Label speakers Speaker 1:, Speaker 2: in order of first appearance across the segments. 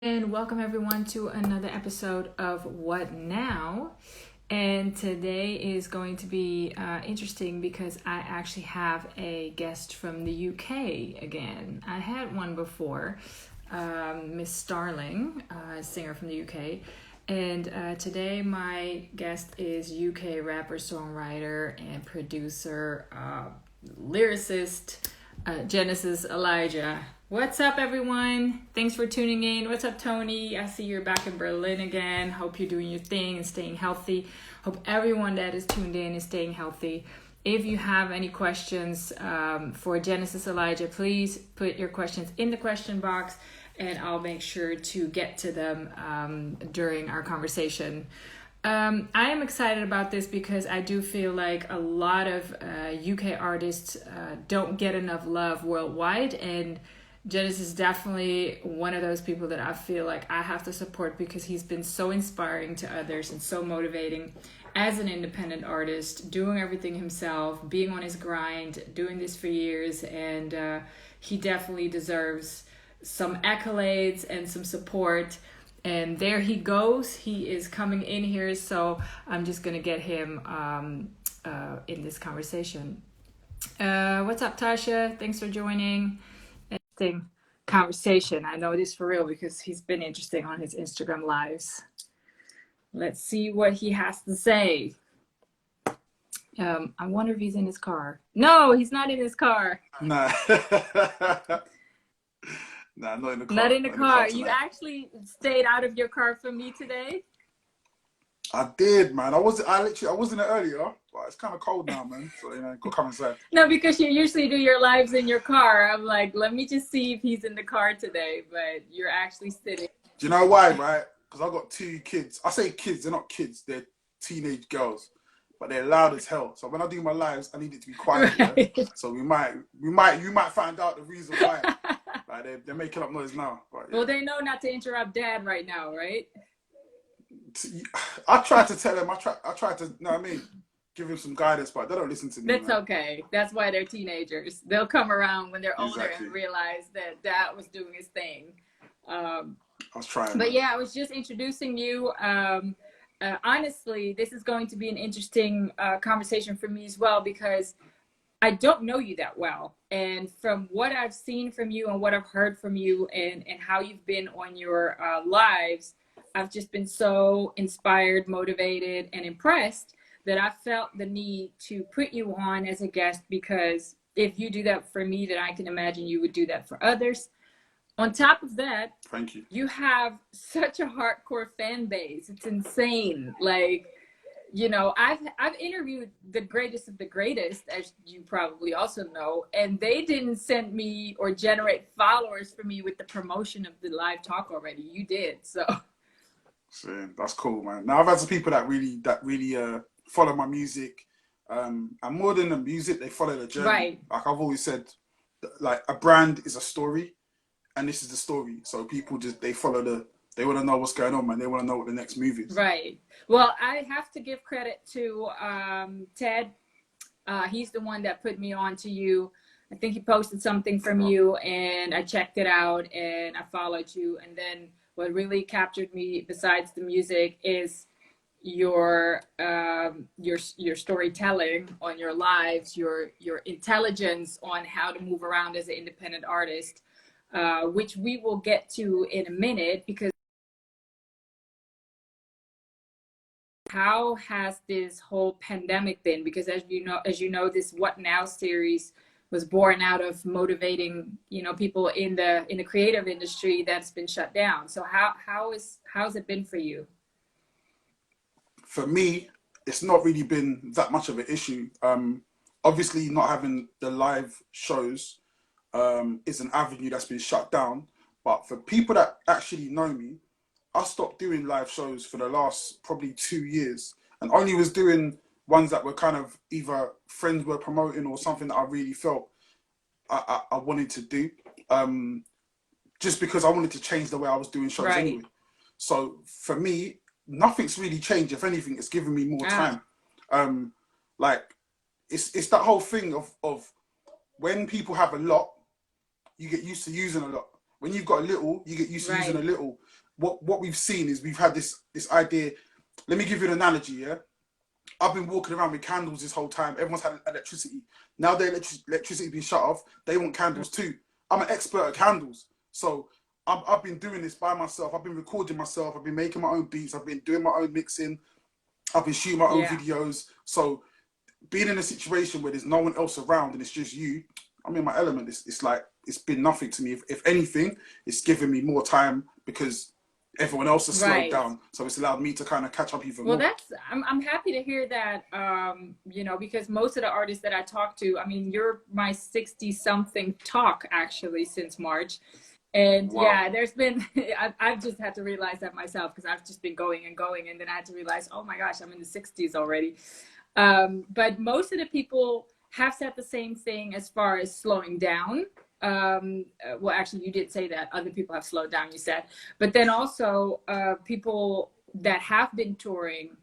Speaker 1: And welcome everyone to another episode of What Now? And today is going to be interesting because I actually have a guest from the UK again. I had one before, Miss Starling, a singer from the UK. And today my guest is UK rapper, songwriter, and producer, lyricist, Genesis Elijah. What's up, everyone? Thanks for tuning in. What's up, Tony? I see you're back in Berlin again. Hope you're doing your thing and staying healthy. Hope everyone that is tuned in is staying healthy. If you have any questions for Genesis Elijah, please put your questions in the question box and I'll make sure to get to them during our conversation. I am excited about this because I do feel like a lot of UK artists don't get enough love worldwide, and Genesis is definitely one of those people that I feel like I have to support because he's been so inspiring to others and so motivating as an independent artist, doing everything himself, being on his grind, doing this for years, and he definitely deserves some accolades and some support. And there he goes. He is coming in here, so I'm just gonna get him in this conversation. What's up, Tasha? Thanks for joining. Interesting conversation. I know this for real because he's been interesting on his Instagram lives. Let's see what he has to say. I wonder if he's in his car. No, he's not in his car.
Speaker 2: Nah. Nah, not in the car.
Speaker 1: Not in the car. You actually stayed out of your car for me today?
Speaker 2: I did, man. I was in it earlier, but it's kind of cold now, man. So go come inside.
Speaker 1: No, because you usually do your lives in your car. I'm like, let me just see if he's in the car today. But you're actually sitting.
Speaker 2: Do you know why, right? Because I got two kids. I say kids, they're not kids. They're teenage girls, but they're loud as hell. So when I do my lives, I need it to be quiet. Right. Yeah? So you might find out the reason why. Like they're making up noise now. But, yeah.
Speaker 1: Well, they know not to interrupt Dad right now, right?
Speaker 2: I try to tell them. I try to, you know what I mean, give them some guidance, but they don't listen to me.
Speaker 1: That's man. Okay. That's why they're teenagers. They'll come around when they're older and realize that Dad was doing his thing.
Speaker 2: I was trying.
Speaker 1: But yeah, I was just introducing you. Honestly, this is going to be an interesting conversation for me as well because I don't know you that well. And from what I've seen from you and what I've heard from you and how you've been on your lives, I've just been so inspired, motivated, and impressed that I felt the need to put you on as a guest because if you do that for me, then I can imagine you would do that for others. On top of that,
Speaker 2: thank you.
Speaker 1: You have such a hardcore fan base. It's insane. Like, you know, I've interviewed the greatest of the greatest, as you probably also know, and they didn't send me or generate followers for me with the promotion of the live talk already. You did, so.
Speaker 2: See, that's cool, man. Now I've had some people that really follow my music, and more than the music, they follow the journey.
Speaker 1: Right.
Speaker 2: Like I've always said, like a brand is a story, and this is the story. So people they want to know what's going on, man. They want to know what the next move is.
Speaker 1: Right. Well, I have to give credit to Ted. He's the one that put me on to you. I think he posted something from you, and I checked it out, and I followed you. And then what really captured me, besides the music, is your storytelling on your lives, your intelligence on how to move around as an independent artist, which we will get to in a minute because. How has this whole pandemic been? Because as you know, this What Now series was born out of motivating, people in the creative industry that's been shut down. So how's it been for you?
Speaker 2: For me, it's not really been that much of an issue. Obviously, not having the live shows is an avenue that's been shut down. But for people that actually know me, I stopped doing live shows for the last probably 2 years and only was doing ones that were kind of either friends were promoting or something that I really felt I wanted to do, just because I wanted to change the way I was doing shows anyway. So for me, nothing's really changed. If anything, it's given me more time. Like it's that whole thing of when people have a lot, you get used to using a lot. When you've got a little, you get used to using a little. what we've seen is we've had this idea. Let me give you an analogy. Yeah, I've been walking around with candles this whole time. Everyone's had electricity. Now their electricity being shut off, they want candles too. I'm an expert at candles, so I've been doing this by myself. I've been recording myself. I've been making my own beats. I've been doing my own mixing. I've been shooting my own videos. So being in a situation where there's no one else around and it's just you, I'm in my element. It's like, it's been nothing to me. If anything, it's given me more time because everyone else has slowed down. So it's allowed me to kind of catch up even more.
Speaker 1: Well, I'm happy to hear that, you know, because most of the artists that I talk to, I mean, you're my 60-something talk actually since March. And yeah, there's been, I've just had to realize that myself because I've just been going and going. And then I had to realize, oh my gosh, I'm in the 60s already. But most of the people have said the same thing as far as slowing down. Well, actually, you did say that other people have slowed down, you said. But then also people that have been touring,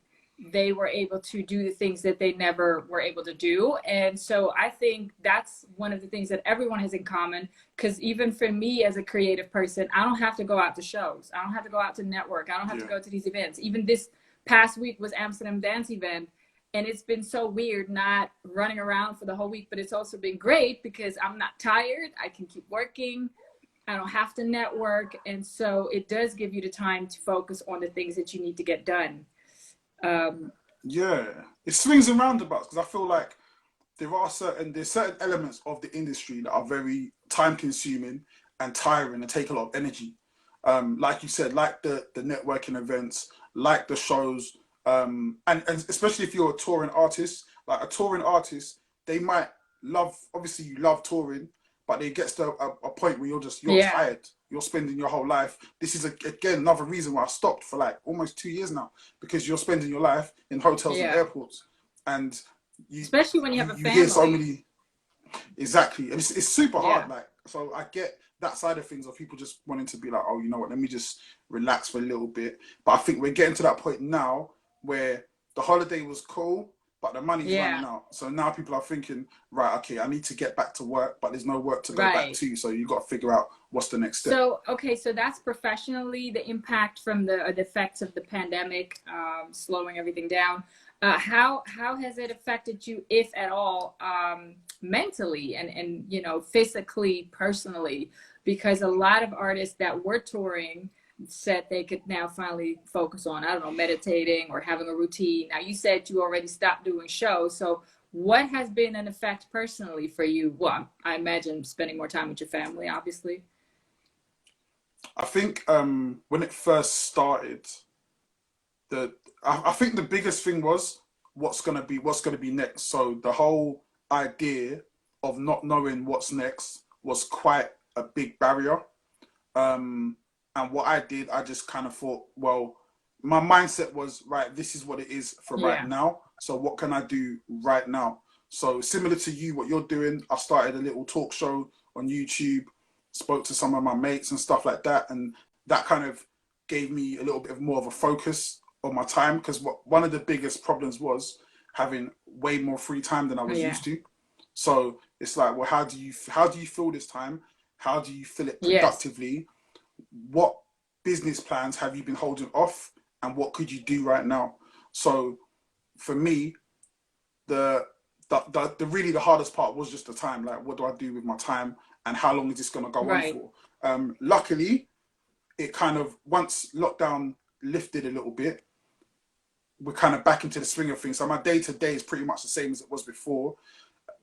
Speaker 1: they were able to do the things that they never were able to do. And so I think that's one of the things that everyone has in common, because even for me as a creative person, I don't have to go out to shows. I don't have to go out to network. I don't have to go to these events. Even this past week was Amsterdam Dance Event. And it's been so weird not running around for the whole week, but it's also been great because I'm not tired. I can keep working. I don't have to network. And so it does give you the time to focus on the things that you need to get done.
Speaker 2: Yeah, it swings and roundabouts because I feel like there's certain elements of the industry that are very time consuming and tiring and take a lot of energy. Like you said, like the networking events, like the shows, and especially if you're a touring artist, like a touring artist, they might love, obviously you love touring, but it gets to a point where you're tired. You're spending your whole life. This is again another reason why I stopped for like almost 2 years now, because you're spending your life in hotels and airports, and
Speaker 1: especially when you have a family.
Speaker 2: Hear so many, exactly, and it's super hard. Like, so I get that side of things of people just wanting to be like, oh, you know what, let me just relax for a little bit. But I think we're getting to that point now where the holiday was cool, but the money's running out. So now people are thinking, right, okay, I need to get back to work, but there's no work to go back to. So you've got to figure out what's the next step.
Speaker 1: So, okay, so that's professionally the impact from the effects of the pandemic, slowing everything down. How has it affected you, if at all, mentally and you know, physically, personally? Because a lot of artists that were touring said they could now finally focus on, I don't know, meditating or having a routine. Now, you said you already stopped doing shows. So what has been an effect personally for you? Well, I imagine spending more time with your family, obviously.
Speaker 2: I think when it first started, I think the biggest thing was what's gonna be next. So the whole idea of not knowing what's next was quite a big barrier. And what I did, I just kind of thought, well, my mindset was, right, this is what it is for right now. So what can I do right now? So similar to you, what you're doing, I started a little talk show on YouTube, spoke to some of my mates and stuff like that. And that kind of gave me a little bit more of a focus on my time, because one of the biggest problems was having way more free time than I was used to. So it's like, well, how do you fill this time? How do you fill it productively? What business plans have you been holding off, and what could you do right now? So for me, the really the hardest part was just the time. Like, what do I do with my time, and how long is this going to go on for? Luckily, it kind of, once lockdown lifted a little bit, we're kind of back into the swing of things. So my day-to-day is pretty much the same as it was before.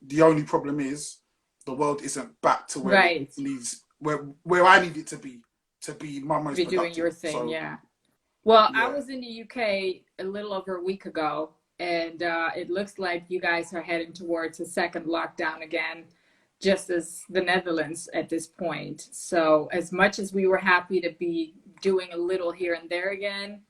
Speaker 2: The only problem is the world isn't back to where it needs, where I need it to be my most productive.
Speaker 1: Doing your thing. So, well, I was in the UK a little over a week ago, and it looks like you guys are heading towards a second lockdown again, just as the Netherlands at this point. So as much as we were happy to be doing a little here and there again,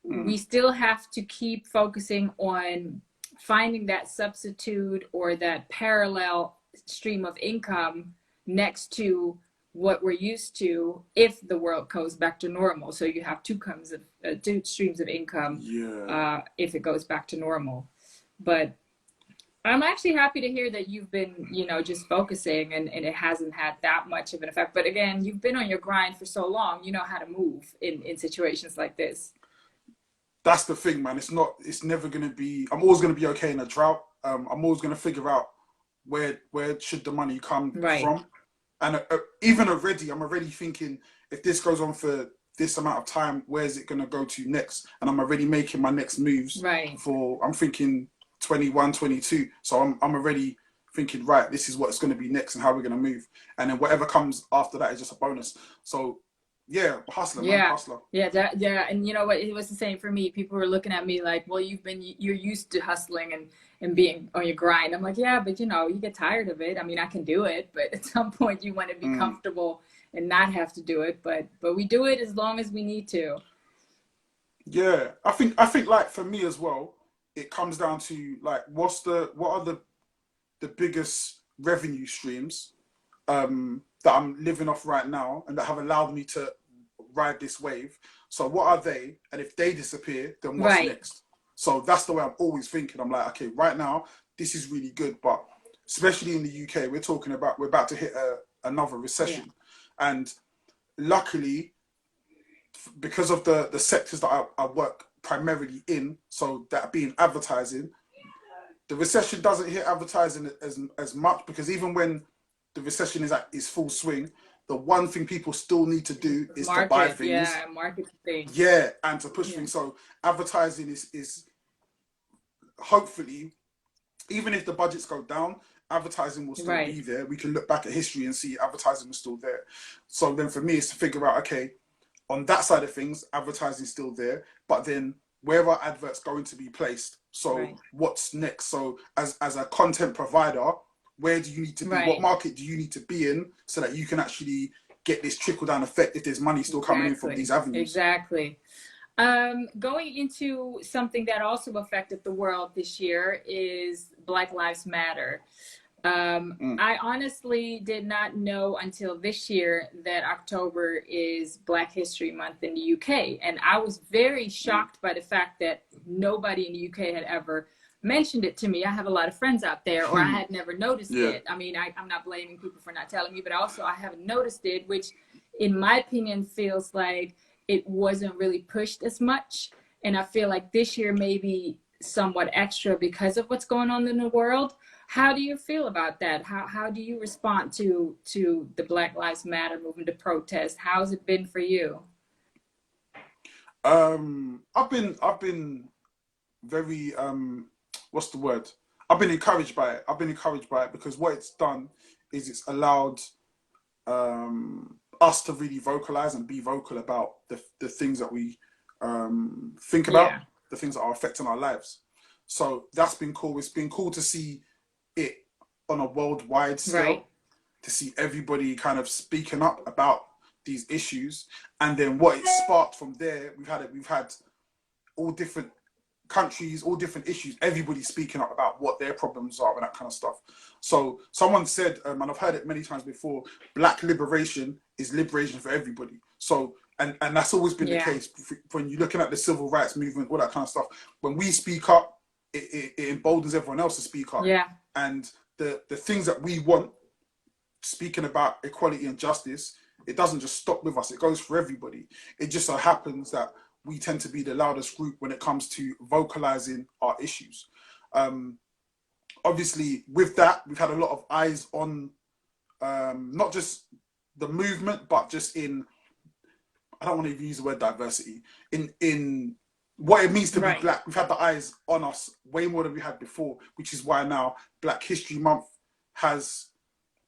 Speaker 1: we still have to keep focusing on finding that substitute or that parallel stream of income next to what we're used to if the world goes back to normal. So you have two streams of income if it goes back to normal. But I'm actually happy to hear that you've been, you know, just focusing and it hasn't had that much of an effect. But again, you've been on your grind for so long, you know how to move in situations like this.
Speaker 2: That's the thing, man. It's never gonna be. I'm always gonna be okay in a drought. I'm always gonna figure out where should the money come
Speaker 1: Right,
Speaker 2: from, and even already, I'm already thinking if this goes on for this amount of time, where's it gonna go to next? And I'm already making my next moves
Speaker 1: right.
Speaker 2: for. I'm thinking 21, 22. So I'm already thinking, right, this is what's going to be next and how we're going to move, and then whatever comes after that is just a bonus. So yeah, hustler, man,
Speaker 1: Yeah.
Speaker 2: hustler.
Speaker 1: Yeah, yeah, and you know what? It was the same for me. People were looking at me like, "Well, you're used to hustling and being on your grind." I'm like, "Yeah, but you know, you get tired of it. I mean, I can do it, but at some point you want to be
Speaker 2: Mm.
Speaker 1: comfortable and not have to do it. But we do it as long as we need to."
Speaker 2: Yeah, I think like for me as well, it comes down to like what are the biggest revenue streams that I'm living off right now and that have allowed me to ride this wave. So what are they? And if they disappear, then what's
Speaker 1: Right,
Speaker 2: next? So that's the way I'm always thinking. I'm like, okay, right now this is really good, but especially in the UK, we're about to hit another
Speaker 1: yeah,
Speaker 2: recession, and luckily because of the sectors that I work primarily in, so that being advertising, the recession doesn't hit advertising as much because even when the recession is at its full swing, the one thing people still need to do is to buy
Speaker 1: market,
Speaker 2: things,
Speaker 1: yeah, market things,
Speaker 2: yeah, and to push
Speaker 1: yeah,
Speaker 2: things. So advertising is hopefully, even if the budgets go down, advertising will still
Speaker 1: right,
Speaker 2: be there. We can look back at history and see advertising was still there. So then for me, it's to figure out, okay, on that side of things, advertising is still there, but then where are adverts going to be placed? So
Speaker 1: right,
Speaker 2: what's next? So as a content provider, where do you need to be? What
Speaker 1: right,
Speaker 2: market do you need to be in so that you can actually get this trickle down effect if there's money still coming in from these
Speaker 1: exactly,
Speaker 2: avenues?
Speaker 1: exactly. Going into something that also affected the world this year is Black Lives Matter.
Speaker 2: Mm,
Speaker 1: I honestly did not know until this year that October is Black History Month in the UK. And I was very
Speaker 2: mm,
Speaker 1: shocked by the fact that nobody in the UK had ever mentioned it to me. I have a lot of friends out there, or I had never noticed
Speaker 2: yeah.
Speaker 1: it. I mean, I'm not blaming people for not telling me, but also I haven't noticed it, which in my opinion feels like it wasn't really pushed as much. And I feel like this year maybe somewhat extra because of what's going on in the world. How do you feel about that? How do you respond to the Black Lives Matter movement, to protest? How's it been for you?
Speaker 2: I've been very what's the word? I've been encouraged by it. I've been encouraged by it because what it's done is it's allowed us to really vocalize and be vocal about the things that we think about,
Speaker 1: Yeah,
Speaker 2: the things that are affecting our lives. So that's been cool. It's been cool to see it on a worldwide
Speaker 1: right,
Speaker 2: scale, to see everybody kind of speaking up about these issues, and then what it sparked from there. We've had all different countries, all different issues, everybody speaking up about what their problems are and that kind of stuff. So someone said, and I've heard it many times before, black liberation is liberation for everybody. So and that's always been the
Speaker 1: yeah,
Speaker 2: case when you're looking at the civil rights movement, all that kind of stuff. When we speak up, it emboldens everyone else to speak up.
Speaker 1: yeah,
Speaker 2: And the things that we want, speaking about equality and justice, it doesn't just stop with us, it goes for everybody. It just so happens that we tend to be the loudest group when it comes to vocalizing our issues. Um, Obviously, with that, we've had a lot of eyes on not just the movement, but just in, I don't want to even use the word diversity, in what it means to be
Speaker 1: right.
Speaker 2: black. We've had the eyes on us way more than we had before, which is why now Black History Month has,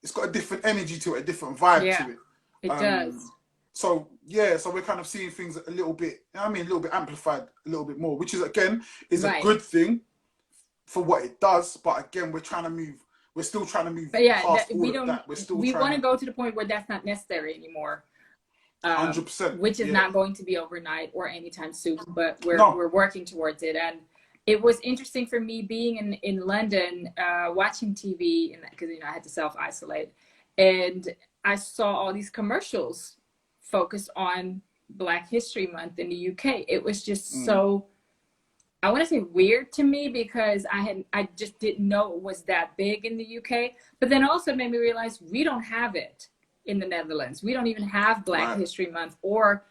Speaker 2: it's got a different energy to it, a different vibe
Speaker 1: Yeah,
Speaker 2: to it.
Speaker 1: it
Speaker 2: Um,
Speaker 1: does.
Speaker 2: so yeah, so we're kind of seeing things a little bit, I mean, a little bit amplified, a little bit more, which is again is a
Speaker 1: Right.
Speaker 2: good thing for what it does. But again, we're trying to move. We're still trying to move
Speaker 1: But yeah,
Speaker 2: past
Speaker 1: we
Speaker 2: all of
Speaker 1: don't
Speaker 2: that. We're still
Speaker 1: we
Speaker 2: trying
Speaker 1: want to
Speaker 2: to
Speaker 1: go to the point where that's not necessary anymore.
Speaker 2: 100%.
Speaker 1: Which is
Speaker 2: Yeah.
Speaker 1: not going to be overnight or anytime soon, but
Speaker 2: No.
Speaker 1: we're working towards it. And it was interesting for me being in London, watching TV, because you know I had to self isolate, and I saw all these commercials focused on Black History Month in the UK. It was just
Speaker 2: Mm,
Speaker 1: so I want to say weird to me because I just didn't know it was that big in the UK. But then also it made me realize we don't have it in the Netherlands. We don't even have Black
Speaker 2: Right.
Speaker 1: History Month or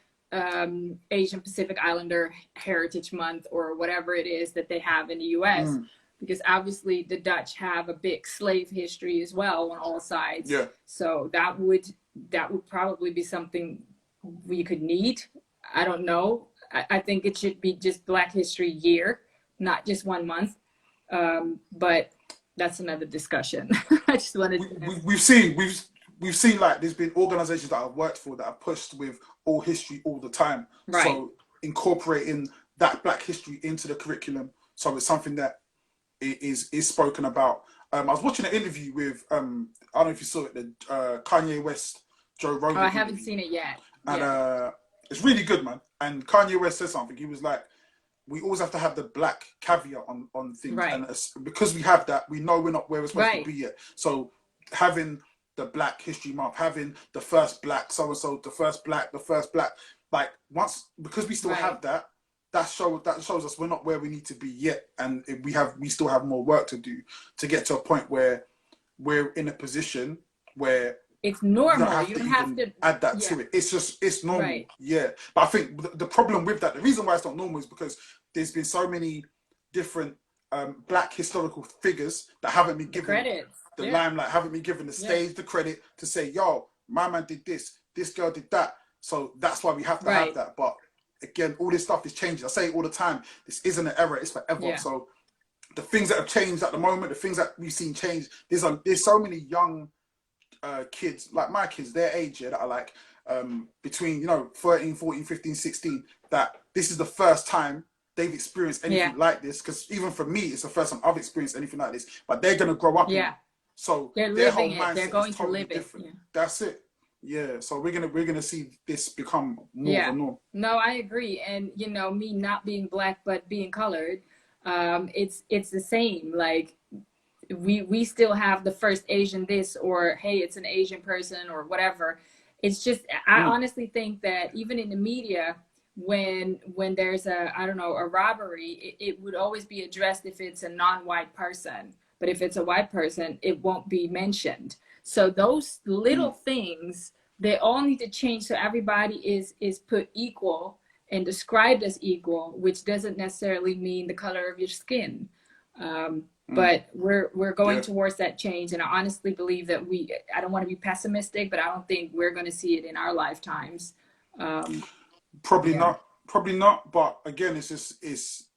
Speaker 1: Asian Pacific Islander Heritage Month or whatever it is that they have in the US. Because obviously the Dutch have a big slave history as well on all sides.
Speaker 2: Yeah.
Speaker 1: So that would probably be something we could need. I don't know. I think it should be just Black History Year, not just 1 month. But that's another discussion. I just wanted to...
Speaker 2: We've seen like there's been organizations that I've worked for that have pushed with all history all the time.
Speaker 1: Right.
Speaker 2: So incorporating that Black history into the curriculum. So it's something that is spoken about. I was watching an interview with I don't know if you saw it, the Kanye West, Joe Rogan.
Speaker 1: Oh, I haven't seen it yet.
Speaker 2: And it's really good, man. And Kanye West said something. He was like, we always have to have the Black caveat on things.
Speaker 1: Right.
Speaker 2: And because we have that, we know we're not where we're supposed
Speaker 1: Right.
Speaker 2: to be yet. So having the Black History Month, having the first Black so-and-so, the first Black, like once, because we still
Speaker 1: Right.
Speaker 2: have that, that shows us we're not where we need to be yet. And we still have more work to do to get to a point where we're in a position where
Speaker 1: it's normal.
Speaker 2: you don't have to add that to it. It's normal.
Speaker 1: Right.
Speaker 2: Yeah. But I think the problem with that, the reason why it's not normal is because there's been so many different Black historical figures that haven't been given the limelight, haven't been given the stage, the credit to say, yo, my man did this girl did that. So that's why we have to have that. But again, all this stuff is changing. I say it all the time. This isn't an era, it's forever. Yeah. So the things that have changed at the moment, the things that we've seen change, there's so many young kids, like my kids, their age, that are like between 13, 14, 15, 16, that this is the first time they've experienced anything like this. Because even for me, it's the first time I've experienced anything like this. But they're gonna grow up in it. So their whole mindset
Speaker 1: they're going
Speaker 2: is totally
Speaker 1: to live
Speaker 2: different.
Speaker 1: it.
Speaker 2: That's it. Yeah. So we're gonna see this become more of a norm.
Speaker 1: No, I agree. And me not being Black but being colored, it's the same. Like we still have the first Asian this, or hey, it's an Asian person or whatever. It's just I honestly think that even in the media, when there's a robbery, it would always be addressed if it's a non-white person. But if it's a white person, it won't be mentioned. So those little things, they all need to change so everybody is put equal and described as equal, which doesn't necessarily mean the color of your skin. But we're going towards that change. And I honestly believe that I don't want to be pessimistic, but I don't think we're going to see it in our lifetimes.
Speaker 2: Probably not. But again, it's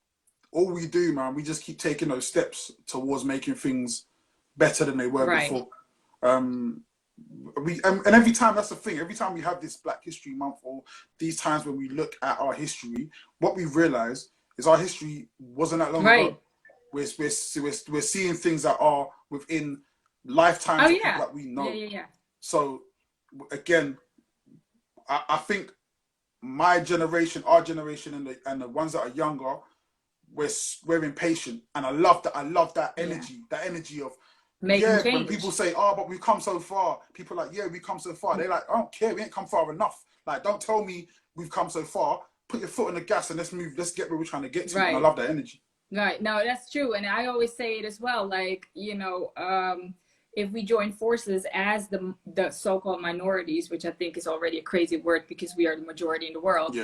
Speaker 2: all we do, man. We just keep taking those steps towards making things better than they were before. And every time, that's the thing. Every time we have this Black History Month, or these times when we look at our history, what we realize is our history wasn't that long ago. We're seeing things that are within lifetimes of people that we know. So again, I think my generation, our generation, and the ones that are younger, we're impatient, and I love that energy, that energy of making change. When people say, "Oh, but we've come so far," people are like, "Yeah, we've come so far." They're like, "I don't care, we ain't come far enough." Like, don't tell me we've come so far. Put your foot on the gas and let's move. Let's get where we're trying to get to. And I love that energy.
Speaker 1: Right. No, that's true, and I always say it as well. Like, if we join forces as the so-called minorities, which I think is already a crazy word because we are the majority in the world.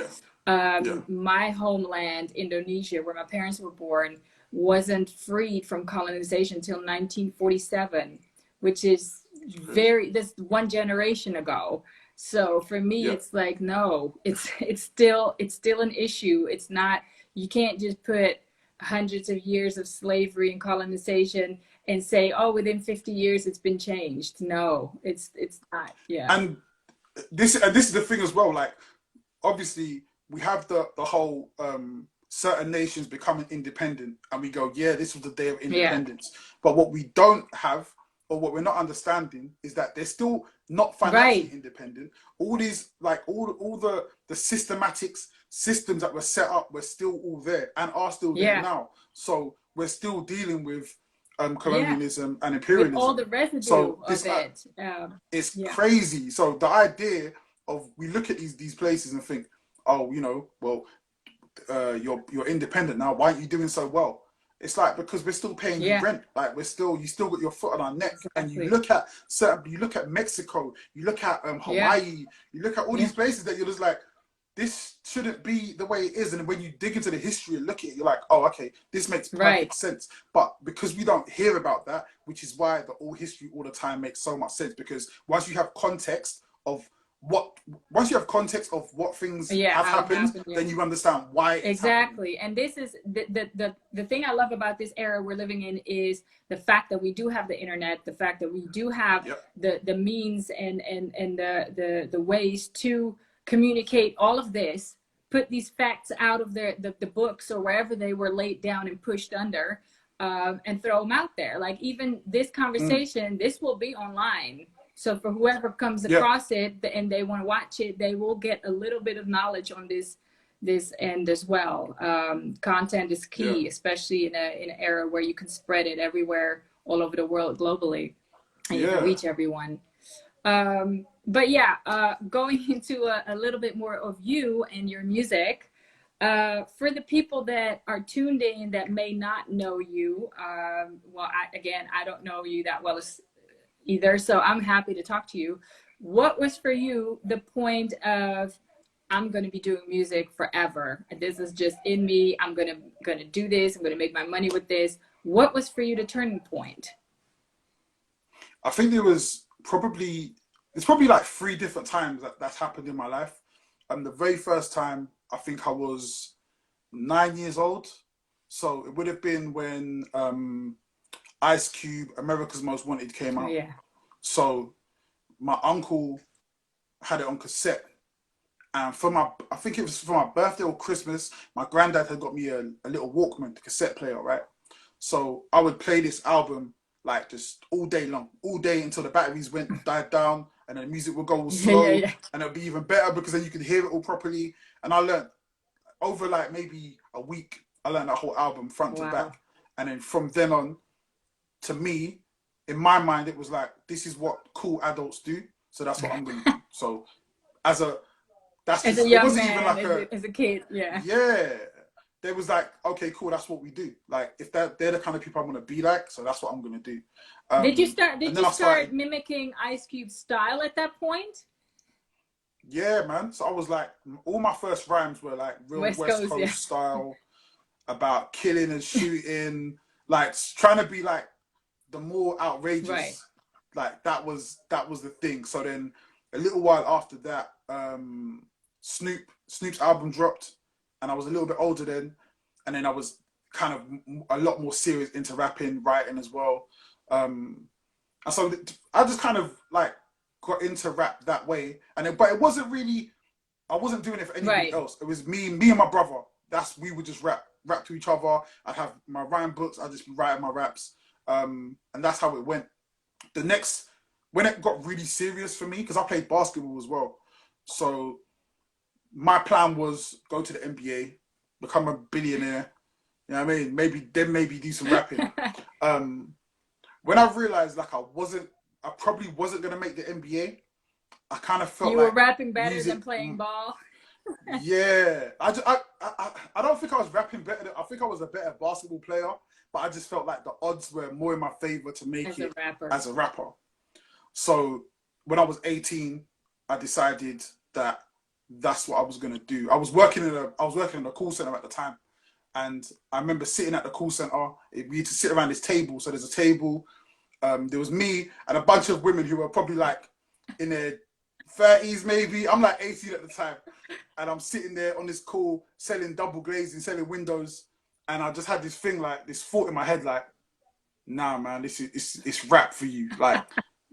Speaker 1: My homeland, Indonesia, where my parents were born, wasn't freed from colonization until 1947, which is that's one generation ago. So for me, it's like, no, it's still an issue. It's not, you can't just put hundreds of years of slavery and colonization and say, oh, within 50 years it's been changed. No, it's not.
Speaker 2: And this is the thing as well. Like, obviously we have the whole certain nations becoming independent, and we go, yeah, this was the day of independence. But what we don't have, or what we're not understanding, is that they're still not financially independent. All these, like all the systems that were set up were still all there and are still there now. So we're still dealing with colonialism and imperialism.
Speaker 1: With all the residue of it.
Speaker 2: It's crazy. So the idea of, we look at these places and think, oh, well, you're independent now. Why aren't you doing so well? It's like, because we're still paying you rent. Like, you still got your foot on our neck.
Speaker 1: Exactly.
Speaker 2: And you look at Mexico, you look at Hawaii, you look at all these places that you're just like, this shouldn't be the way it is. And when you dig into the history and look at it, you're like, oh, okay, this makes perfect sense. But because we don't hear about that, which is why the all history all the time makes so much sense. Because once you have context of what things have happened, then you understand why it's
Speaker 1: exactly
Speaker 2: happening.
Speaker 1: And this is the thing I love about this era we're living in, is the fact that we do have the internet, the fact that we do have the means and the ways to communicate all of this, put these facts out of the books or wherever they were laid down and pushed under, and throw them out there. Like, even this conversation, this will be online. So for whoever comes across it and they want to watch it, they will get a little bit of knowledge on this end as well. Content is key, especially in an era where you can spread it everywhere, all over the world, globally, and you can reach everyone. But going into a little bit more of you and your music, for the people that are tuned in that may not know you, I don't know you that well either, so I'm happy to talk to you. What was for you the point of, I'm going to be doing music forever, this is just in me, I'm going to do this, I'm going to make my money with this? What was for you the turning point?
Speaker 2: I think there's probably like 3 different times that's happened in my life. The very first time, I think I was 9 years old, so it would have been when Ice Cube, America's Most Wanted, came out. So my uncle had it on cassette, and I think it was for my birthday or Christmas, my granddad had got me a little Walkman, the cassette player, right? So I would play this album like just all day long, all day until the batteries died down, and then the music would go slow, and it'll be even better because then you could hear it all properly. And I learned over like maybe a week, I learned that whole album front to back. And then from then on, to me, in my mind, it was like, this is what cool adults do, so that's what I'm going to do. So as a young man,
Speaker 1: as a kid,
Speaker 2: there was like, okay, cool, that's what we do. Like, if they're the kind of people I want to be like, so that's what I'm going to do.
Speaker 1: Did you start mimicking Ice Cube's style at that point?
Speaker 2: Yeah, man. So I was like, all my first rhymes were like real West Coast style, about killing and shooting, like trying to be like the more outrageous. Like that was the thing. So then a little while after that, Snoop's album dropped, and I was a little bit older then, and then I was kind of a lot more serious into rapping, writing as well. And so I just kind of like got into rap that way, but it wasn't really, I wasn't doing it for anybody else. It was me and my brother. We would just rap to each other. I'd have my rhyme books, I'd just be writing my raps, and that's how it went. When it got really serious for me, because I played basketball as well, so my plan was go to the NBA, become a billionaire. You know what I mean? Maybe do some rapping. When I realized like I probably wasn't gonna make the NBA, I kind of felt
Speaker 1: you
Speaker 2: like
Speaker 1: were rapping better than playing ball.
Speaker 2: I don't think I was rapping better. I think I was a better basketball player, but I just felt like the odds were more in my favor to make it as a rapper. So when I was 18, I decided that that's what I was gonna do. I was working in a call center at the time, and I remember sitting at the call center. We had to sit around this table. So there's a table. There was me and a bunch of women who were probably like in their 30s maybe. I'm like 18 at the time, and I'm sitting there on this call selling double glazing, selling windows, and I just had this thing, like this thought in my head, like, nah, man, it's rap for you. Like,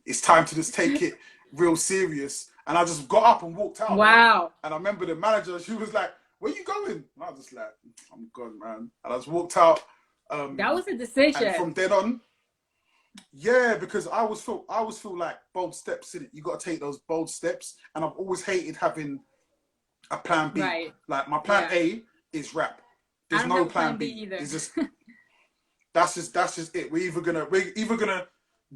Speaker 2: it's time to just take it real serious. And I just got up and walked out.
Speaker 1: Wow.
Speaker 2: Man. And I remember the manager, she was like, where you going? And I was just like, I'm gone, man. And I just walked out.
Speaker 1: That was a decision.
Speaker 2: And from then on, because I always feel like bold steps in it. You got to take those bold steps. And I've always hated having a plan B.
Speaker 1: Right.
Speaker 2: Like, my plan A is rap. There's no plan B
Speaker 1: either.
Speaker 2: It's just that's just it. We're either gonna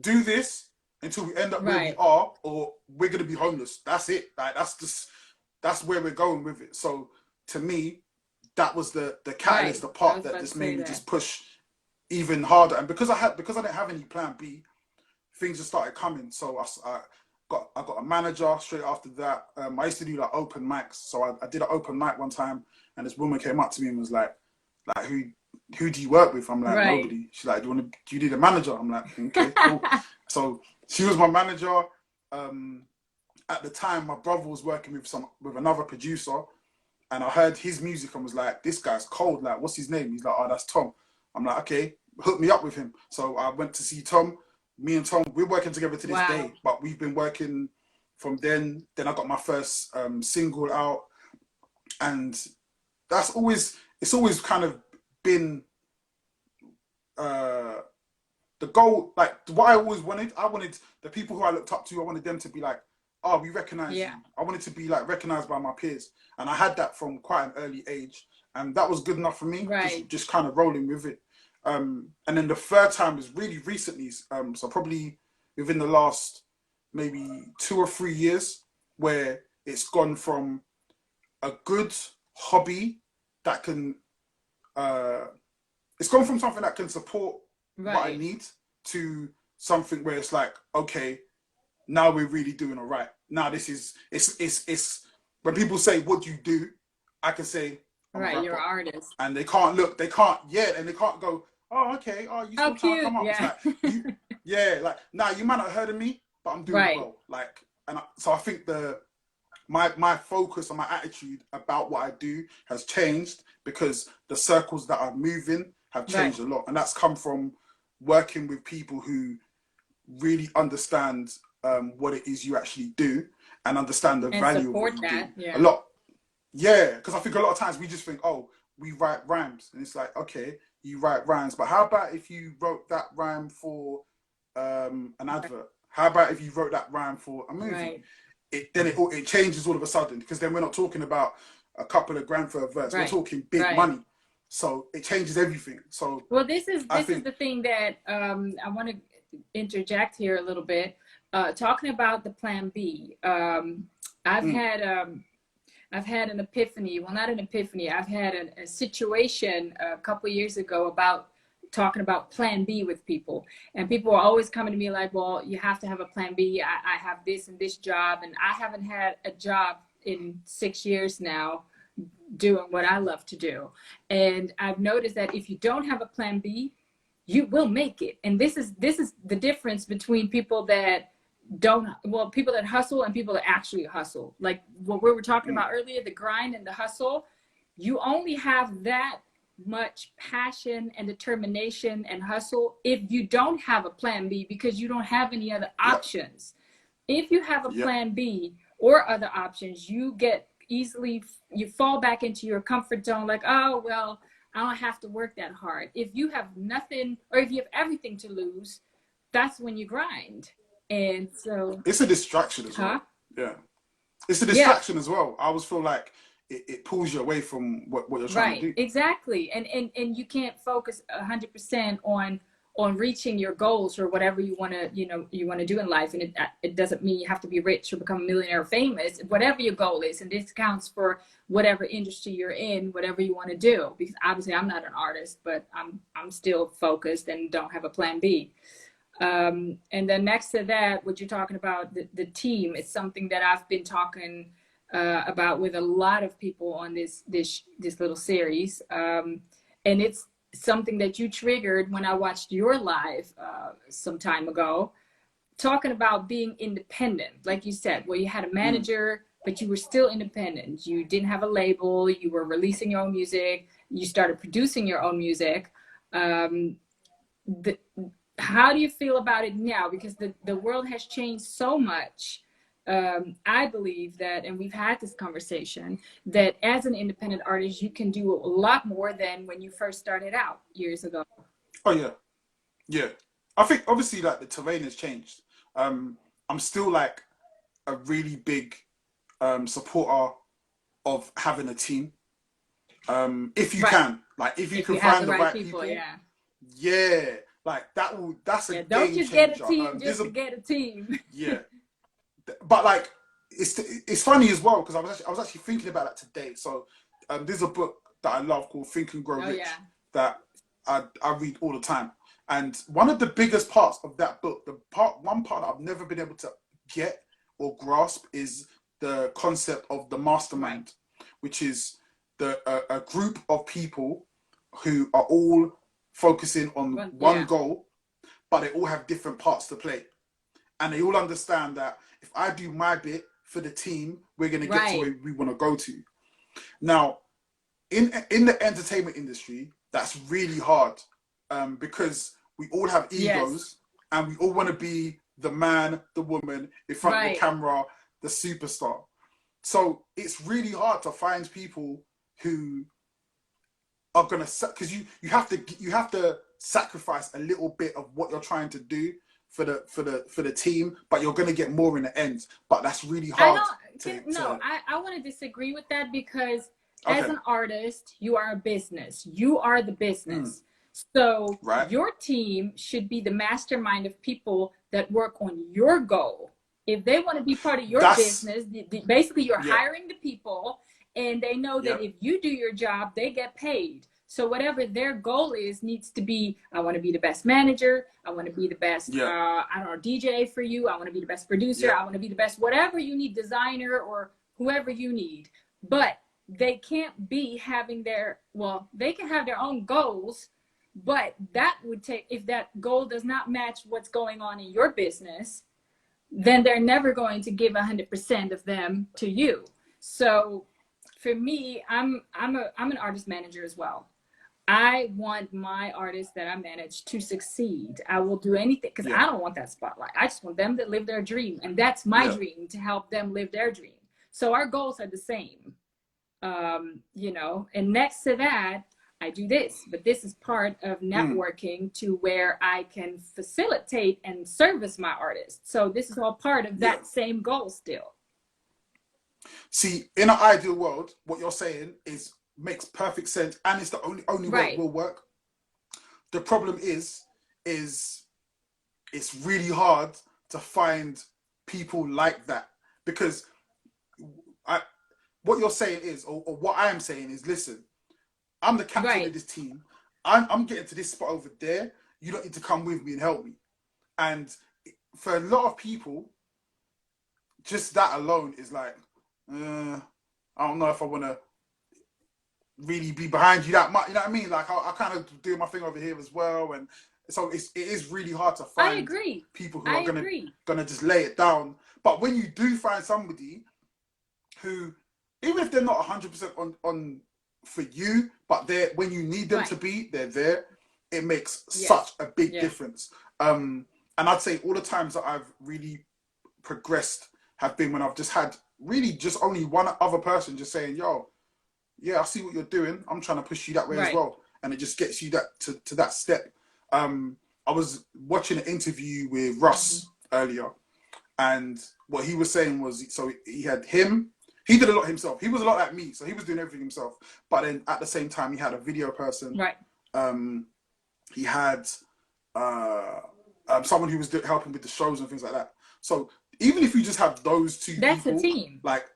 Speaker 2: do this until we end up where we are, or we're gonna be homeless. That's it. Like, that's where we're going with it. So to me, that was the catalyst,
Speaker 1: Right.
Speaker 2: the
Speaker 1: I
Speaker 2: part
Speaker 1: was
Speaker 2: that
Speaker 1: about to
Speaker 2: just
Speaker 1: say
Speaker 2: made me
Speaker 1: that.
Speaker 2: just push even harder. And because I didn't have any plan B, things just started coming. So I got a manager straight after that. I used to do like open mics, so I did an open mic one time, and this woman came up to me and was like who do you work with? I'm like,
Speaker 1: Right.
Speaker 2: nobody. She's like, do you need a manager? I'm like, okay, cool. So she was my manager. At the time, my brother was working with another producer, and I heard his music and was like, this guy's cold. Like, what's his name? He's like, oh, that's Tom. I'm like, okay, hook me up with him. So I went to see Tom. Me and Tom, we're working together to this
Speaker 1: Wow.
Speaker 2: day, but we've been working from then. Then I got my first single out, and it's always kind of been the goal. Like what I always wanted, I wanted the people who I looked up to, I wanted them to be like, oh, we recognize you. I wanted to be like recognized by my peers, and I had that from quite an early age, and that was good enough for me.
Speaker 1: Right.
Speaker 2: Just kind of rolling with it. And then the third time is really recently, so probably within the last maybe 2 or 3 years, where it's gone from a good hobby that can, it's gone from something that can support
Speaker 1: Right.
Speaker 2: what I need to something where it's like, okay, now we're really doing all right. Now this is, it's when people say, what do you do? I can say, I'm a
Speaker 1: Right.
Speaker 2: rapper.
Speaker 1: You're an artist.
Speaker 2: And they can't look, they can't, and they can't go, oh, okay, oh, you still trying to come up.
Speaker 1: Yeah.
Speaker 2: It's like, like, nah, you might not have heard of me, but I'm doing
Speaker 1: right.
Speaker 2: well. Like, so I think my focus and my attitude about what I do has changed because the circles that I move in have changed a lot. And that's come from working with people who really understand what it is you actually do and understand the value of what you do.
Speaker 1: Yeah.
Speaker 2: A lot. Yeah, because I think a lot of times we just think, oh, we write rhymes. And it's like, okay, you write rhymes, but how about if you wrote that rhyme for an advert? How about if you wrote that rhyme for a movie?
Speaker 1: Right.
Speaker 2: It changes all of a sudden, because then we're not talking about a couple of grand for a verse. We're talking big money. So it changes everything. So
Speaker 1: well, this is the thing that I want to interject here a little bit. Talking about the plan B. I've had an epiphany. Well, not an epiphany. I've had a situation a couple of years ago about talking about plan B with people, and people are always coming to me like, well, you have to have a plan B. I have this and this job, and I haven't had a job in 6 years now doing what I love to do. And I've noticed that if you don't have a plan B, you will make it. And this is the difference between people that people that hustle and people that actually hustle. Like what we were talking about earlier, the grind and the hustle, you only have that much passion and determination and hustle if you don't have a plan B, because you don't have any other options. If you have a plan B or other options, you fall back into your comfort zone, like, oh, well, I don't have to work that hard. If you have nothing, or if you have everything to lose, that's when you grind. And so
Speaker 2: it's a distraction as well. Yeah, it's a distraction as well. I always feel like it pulls you away from what you're trying to do.
Speaker 1: Exactly. And you can't focus 100% on reaching your goals or whatever you want to do in life. And it doesn't mean you have to be rich or become a millionaire or famous. Whatever your goal is, and this counts for whatever industry you're in, whatever you want to do. Because obviously I'm not an artist, but I'm still focused and don't have a plan B. And then next to that, what you're talking about, the team, is something that I've been talking about with a lot of people on this little series. And it's something that you triggered when I watched your live some time ago, talking about being independent. Like you said, well, you had a manager, but you were still independent. You didn't have a label. You were releasing your own music. You started producing your own music. How do you feel about it now? Because the world has changed so much. I believe that, and we've had this conversation, that as an independent artist, you can do a lot more than when you first started out years ago.
Speaker 2: Oh, yeah. Yeah. I think, obviously, like, the terrain has changed. I'm still, like, a really big supporter of having a team. If you can. Like, if you can find the right people. Yeah. Like, that's a game
Speaker 1: don't just
Speaker 2: changer.
Speaker 1: get a team just to get a team.
Speaker 2: Yeah. But like, it's funny as well, because I was actually thinking about that today. So there's a book that I love called Think and Grow
Speaker 1: Oh,
Speaker 2: Rich
Speaker 1: yeah.
Speaker 2: that I read all the time. And one of the biggest parts of that book, one part that I've never been able to get or grasp is the concept of the mastermind, which is a group of people who are all focusing on one goal, but they all have different parts to play. And they all understand that if I do my bit for the team, we're going to get to where we want to go to. Now, in the entertainment industry, that's really hard because we all have egos and we all want to be the man, the woman, in front of the camera, the superstar. So it's really hard to find people who are going to, because you have to sacrifice a little bit of what you're trying to do for the team, but you're going to get more in the end. But that's really hard.
Speaker 1: I want to disagree with that because as an artist, you are a business. You are the business. So your team should be the mastermind of people that work on your goal. If they want to be part of your business, basically you're hiring the people, and they know that if you do your job, they get paid. So whatever their goal is needs to be, I want to be the best manager. I want to be the best, DJ for you. I want to be the best producer. I want to be the best, whatever you need, designer or whoever you need. But they can't be having they can have their own goals, but that would take, if that goal does not match what's going on in your business, then they're never going to give 100% of them to you. So for me, I'm an artist manager as well. I want my artists that I manage to succeed. I will do anything because I don't want that spotlight. I just want them to live their dream. And that's my dream, to help them live their dream. So our goals are the same, and next to that, I do this, but this is part of networking to where I can facilitate and service my artists. So this is all part of that same goal still. See,
Speaker 2: in an ideal world, what you're saying makes perfect sense, and it's the only way it will work. The problem is it's really hard to find people like that, because what you're saying is, or what I am saying is, listen, I'm the captain of this team. I'm getting to this spot over there. You don't need to come with me and help me. And for a lot of people, just that alone is like, I don't know if I want to really be behind you that much. You know what I mean? Like I kind of do my thing over here as well, and so it is really hard to find people who are gonna just lay it down. But when you do find somebody who, even if they're not 100% on for you, but when you need them to be, they're there. It makes such a big difference. And I'd say all the times that I've really progressed have been when I've just had really just only one other person just saying, yo, yeah, I see what you're doing. I'm trying to push you that way as well. And it just gets you to that step. I was watching an interview with Russ earlier, and what he was saying was, so he had him, he did a lot himself. He was a lot like me, so he was doing everything himself. But then at the same time, he had a video person. He had someone who was helping with the shows and things like that. So even if you just have those two
Speaker 1: that's
Speaker 2: people,
Speaker 1: a team.
Speaker 2: like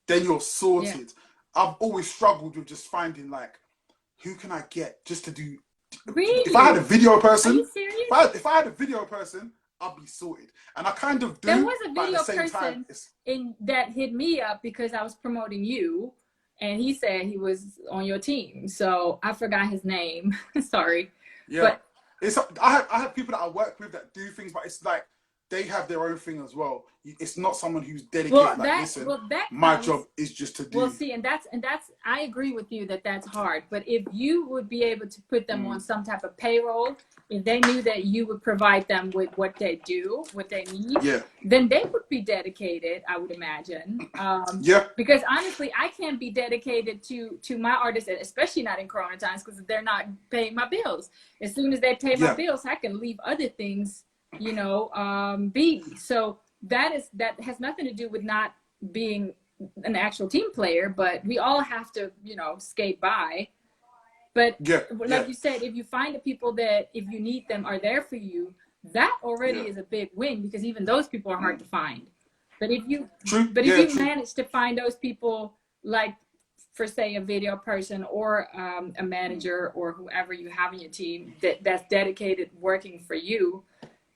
Speaker 2: then you're sorted. I've always struggled with just finding, like, who can I get just to do.
Speaker 1: Really?
Speaker 2: If I had a video person,
Speaker 1: are you serious?
Speaker 2: If I had a video person, I'd be sorted. And I kind of do.
Speaker 1: There was a video
Speaker 2: person
Speaker 1: that hit me up because I was promoting you, and he said he was on your team. So I forgot his name. Sorry.
Speaker 2: Yeah. But I have people that I work with that do things, but it's like they have their own thing as well. It's not someone who's dedicated. My job is just to do.
Speaker 1: Well, see, and that's. I agree with you that that's hard. But if you would be able to put them on some type of payroll, if they knew that you would provide them with what they do, what they need, then they would be dedicated, I would imagine. Because honestly, I can't be dedicated to my artists, especially not in Corona times, because they're not paying my bills. As soon as they pay my bills, I can leave other things, be. So that has nothing to do with not being an actual team player, but we all have to, skate by. But like you said, if you find the people that, if you need them, are there for you, that already is a big win, because even those people are hard to find. But if you manage to find those people, like for say a video person or a manager or whoever you have in your team that's dedicated working for you,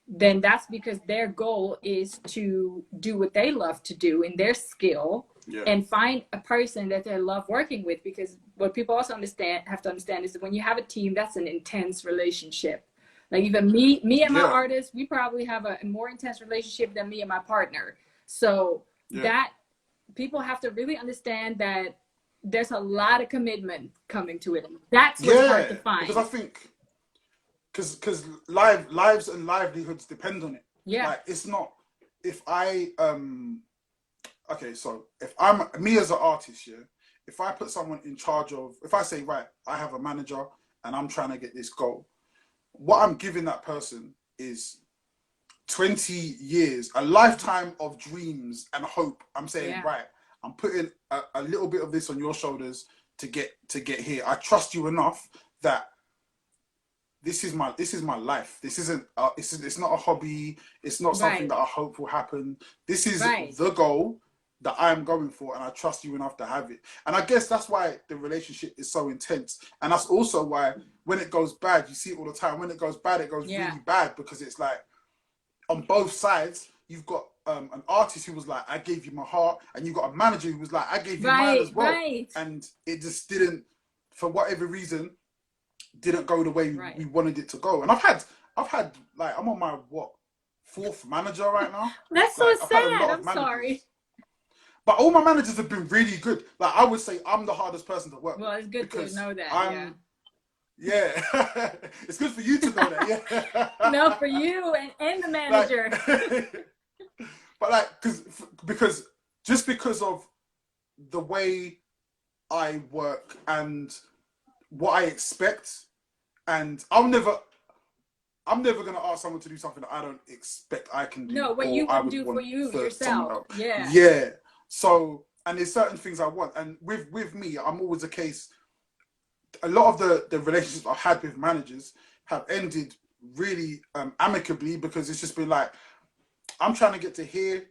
Speaker 1: then that's because their goal is to do what they love to do in their skill, and find a person that they love working with. Because what people also have to understand is that when you have a team, that's an intense relationship. Like even me and my artist, we probably have a more intense relationship than me and my partner. So that people have to really understand that there's a lot of commitment coming to it. That's what's hard to find.
Speaker 2: Because I think because lives and livelihoods depend on it. Yeah. Like it's not, if I okay, so if I'm me as an artist, if I put someone in charge of, if I say, right, I have a manager and I'm trying to get this goal, what I'm giving that person is 20 years, a lifetime of dreams and hope. I'm saying, right, I'm putting a little bit of this on your shoulders to get here. I trust you enough that this is my life. This isn't it's not a hobby. It's not something that I hope will happen. This is the goal that I'm going for, and I trust you enough to have it. And I guess that's why the relationship is so intense. And that's also why when it goes bad, you see it all the time. When it goes bad, it goes really bad, because it's like on both sides, you've got an artist who was like, I gave you my heart, and you've got a manager who was like, I gave you mine as well. And it just didn't, for whatever reason, didn't go the way we wanted it to go. And I've had like, I'm on my fourth manager right now.
Speaker 1: That's like, so sad. I'm sorry.
Speaker 2: But all my managers have been really good. Like, I would say I'm the hardest person to work with.
Speaker 1: Well, it's good to know that.
Speaker 2: Yeah. It's good for you to know that.
Speaker 1: No, for you and the manager.
Speaker 2: Like, but like, because of the way I work and what I expect, and I'm never gonna ask someone to do something that I don't expect I can do.
Speaker 1: No, what you would do for you yourself. Yeah.
Speaker 2: Yeah. So, and there's certain things I want, and with me, I'm always a case. A lot of the relationships I've had with managers have ended really amicably, because it's just been like, I'm trying to get to here,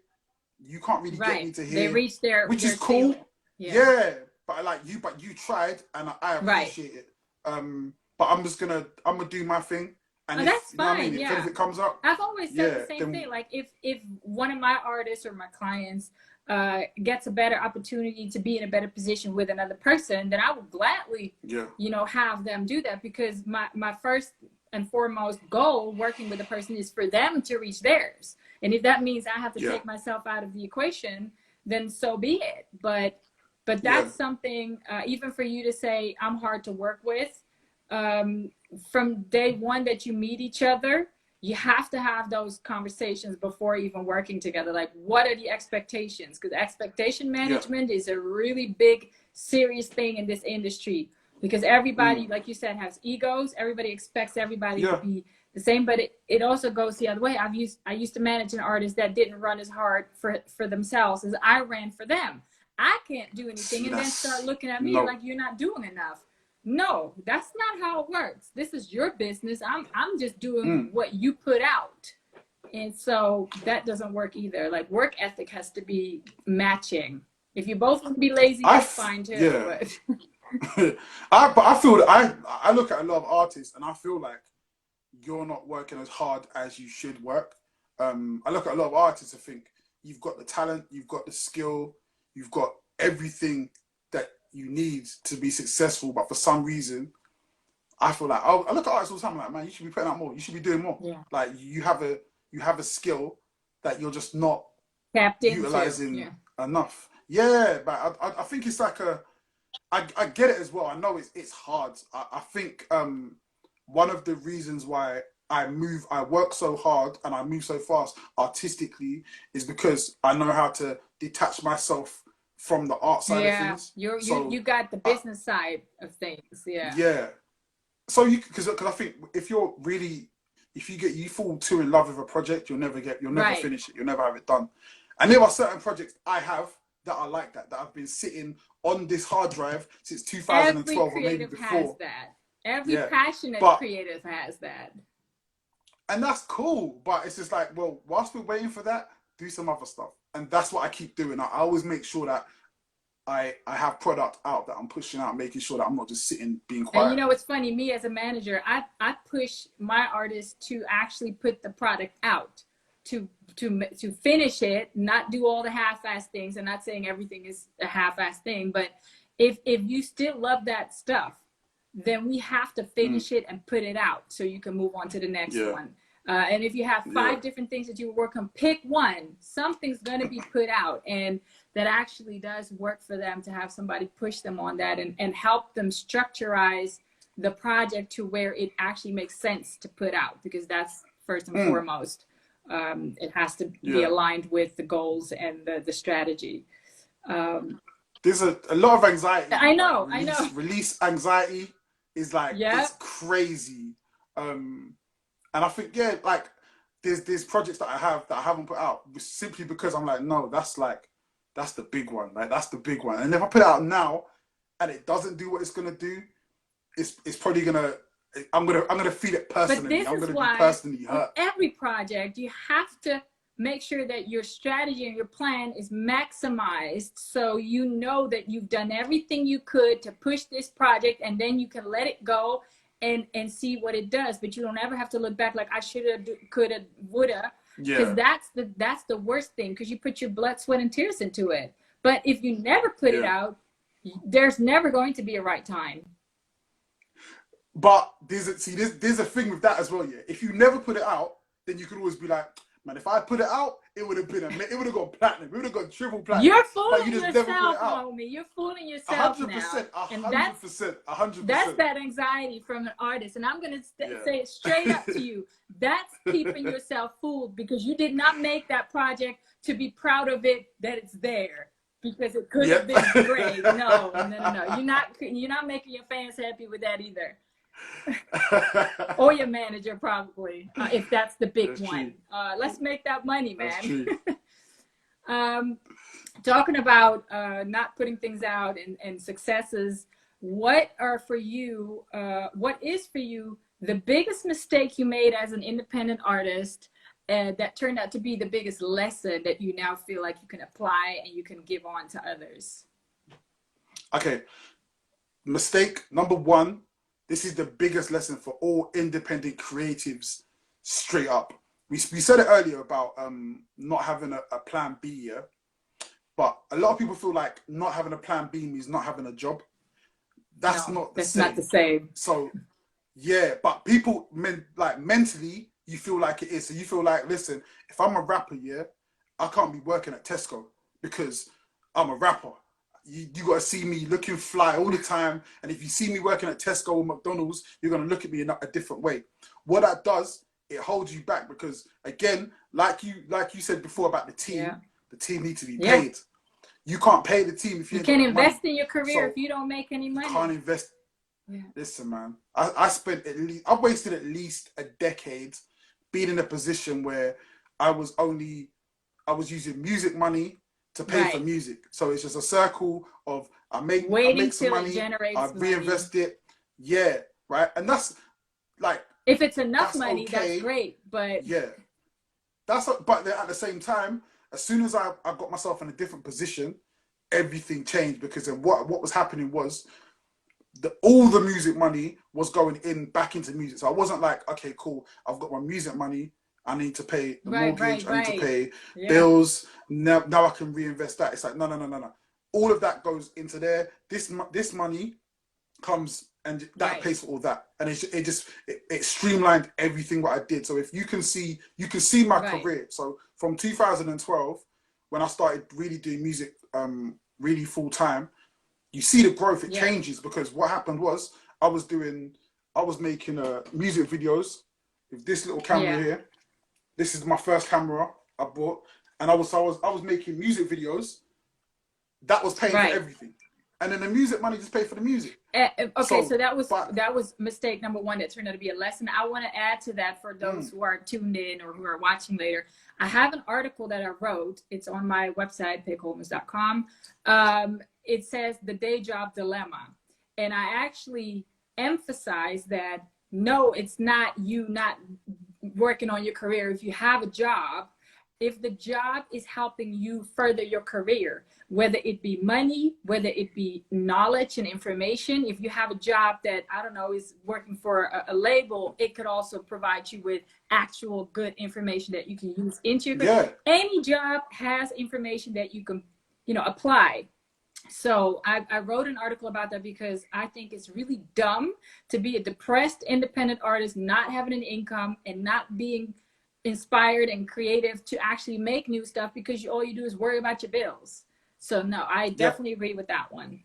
Speaker 2: you can't really get me to here.
Speaker 1: They reach
Speaker 2: which is cool. Yeah. But you tried, and I appreciate it. But I'm gonna do my thing. And
Speaker 1: that's
Speaker 2: you know
Speaker 1: fine.
Speaker 2: What I mean? If it comes up,
Speaker 1: I've always said the same thing. Like if one of my artists or my clients gets a better opportunity to be in a better position with another person, then I would gladly, have them do that, because my first and foremost goal working with a person is for them to reach theirs. And if that means I have to take myself out of the equation, then so be it. But that's something, even for you to say I'm hard to work with, from day one that you meet each other, you have to have those conversations before even working together. Like, what are the expectations? Because expectation management is a really big, serious thing in this industry. Because everybody, like you said, has egos. Everybody expects everybody to be the same. But it also goes the other way. I used to manage an artist that didn't run as hard for themselves as I ran for them. I can't do anything and then start looking at me like you're not doing enough. No, that's not how it works. This is your business. I'm just doing what you put out. And so that doesn't work either. Like, work ethic has to be matching. If you both want to be lazy, that's fine too.
Speaker 2: Yeah. But I feel that I look at a lot of artists and I feel like you're not working as hard as you should work. I look at a lot of artists and think you've got the talent, you've got the skill, you've got everything that you need to be successful, but for some reason, I feel like I look at artists all the time. I'm like, man, you should be putting out more. You should be doing more. Yeah. Like you have a skill that you're just not utilizing enough. Yeah, but I think it's like I get it as well. I know it's hard. I think one of the reasons why I work so hard and I move so fast artistically is because I know how to detach myself from the art side of things.
Speaker 1: You got the business side of things.
Speaker 2: Yeah. So because I think if you fall too in love with a project, you'll never finish it. You'll never have it done. And there are certain projects I have that are like that I've been sitting on this hard drive since 2012 or maybe before.
Speaker 1: Has that. Every passionate creative has that.
Speaker 2: And that's cool, but it's just like, well, whilst we're waiting for that, do some other stuff. And that's what I keep doing. I always make sure that I have product out that I'm pushing out, making sure that I'm not just sitting being
Speaker 1: And
Speaker 2: quiet.
Speaker 1: it's funny, me as a manager, I push my artists to actually put the product out, to finish it, not do all the half-ass things. I'm not saying everything is a half-ass thing, but if you still love that stuff, then we have to finish it and put it out so you can move on to the next one. And if you have 5 different things that you work on, pick one. Something's going to be put out, and that actually does work for them to have somebody push them on that and help them structurize the project to where it actually makes sense to put out, because that's first and foremost. It has to be aligned with the goals and the strategy.
Speaker 2: There's a lot of anxiety.
Speaker 1: I know,
Speaker 2: like
Speaker 1: I know.
Speaker 2: Release anxiety is like, it's crazy. And I think, like there's projects that I haven't put out simply because I'm like, no, that's the big one. Like, that's the big one. And if I put it out now and it doesn't do what it's gonna do, it's probably gonna, I'm gonna feel it personally.
Speaker 1: But
Speaker 2: I'm
Speaker 1: this is
Speaker 2: gonna
Speaker 1: why
Speaker 2: be personally hurt.
Speaker 1: Every project, you have to make sure that your strategy and your plan is maximized, so you know that you've done everything you could to push this project, and then you can let it go and see what it does. But you don't ever have to look back like I should have, could have, would have, because that's the worst thing, because you put your blood, sweat, and tears into it. But if you never put it out, there's never going to be a right time.
Speaker 2: But there's a thing with that as well. If you never put it out, then you could always be like, man, if I put it out, it would have gone platinum. It would have gone triple platinum.
Speaker 1: You're fooling yourself, homie. You're fooling yourself 100%,
Speaker 2: now. 100%.
Speaker 1: That's that anxiety from an artist. And I'm going to say it straight up to you. That's keeping yourself fooled, because you did not make that project to be proud of it, that it's there, because it could have been great. No. You're not making your fans happy with that either. Or your manager, probably, if that's the big one. Let's make that money, man. Talking about not putting things out and successes, what is for you the biggest mistake you made as an independent artist that turned out to be the biggest lesson that you now feel like you can apply and you can give on to others?
Speaker 2: Okay, mistake number 1. This is the biggest lesson for all independent creatives, straight up. We said it earlier about not having a plan B, but a lot of people feel like not having a plan B means not having a job. That's not the same. So, but people, mentally, you feel like it is. So you feel like, listen, if I'm a rapper, I can't be working at Tesco because I'm a rapper. You got to see me looking fly all the time. And if you see me working at Tesco or McDonald's, you're going to look at me in a different way. What that does, it holds you back, because, again, like you said before about the team, the team needs to be paid. You can't pay the team if you
Speaker 1: can't invest in your career if you don't make any money.
Speaker 2: You can't invest. Listen, man, I wasted at least a decade being in a position where I was using music money to pay for music. So it's just a circle of I make some money, I reinvest it. And that's like,
Speaker 1: if it's enough money, that's great. But
Speaker 2: but at the same time, as soon as I got myself in a different position, everything changed, because then what was happening was all the music money was going back into music. So I wasn't like, okay, cool, I've got my music money, I need to pay the mortgage, I need to pay bills. Now I can reinvest that. It's like, no. All of that goes into there. This money comes and that pays for all that. And it streamlined everything what I did. So if you can see my career. So from 2012, when I started really doing music, really full time, you see the growth. It changes, because what happened was I was making music videos with this little camera here. This is my first camera I bought, and I was making music videos. That was paying for everything, and then the music money just paid for the music.
Speaker 1: So that was mistake number 1 that turned out to be a lesson. I want to add to that for those who are tuned in or who are watching later. I have an article that I wrote. It's on my website, pegholmes.com. It says the day job dilemma, and I actually emphasize that no, it's not you not working on your career. If you have a job if the job is helping you further your career, whether it be money, whether it be knowledge and information. If you have a job that, I don't know, is working for a label, it could also provide you with actual good information that you can use into your career. Any job has information that you can, you know, apply. So I wrote an article about that because I think it's really dumb to be a depressed independent artist, not having an income and not being inspired and creative to actually make new stuff because all you do is worry about your bills. So no, I definitely agree with that one.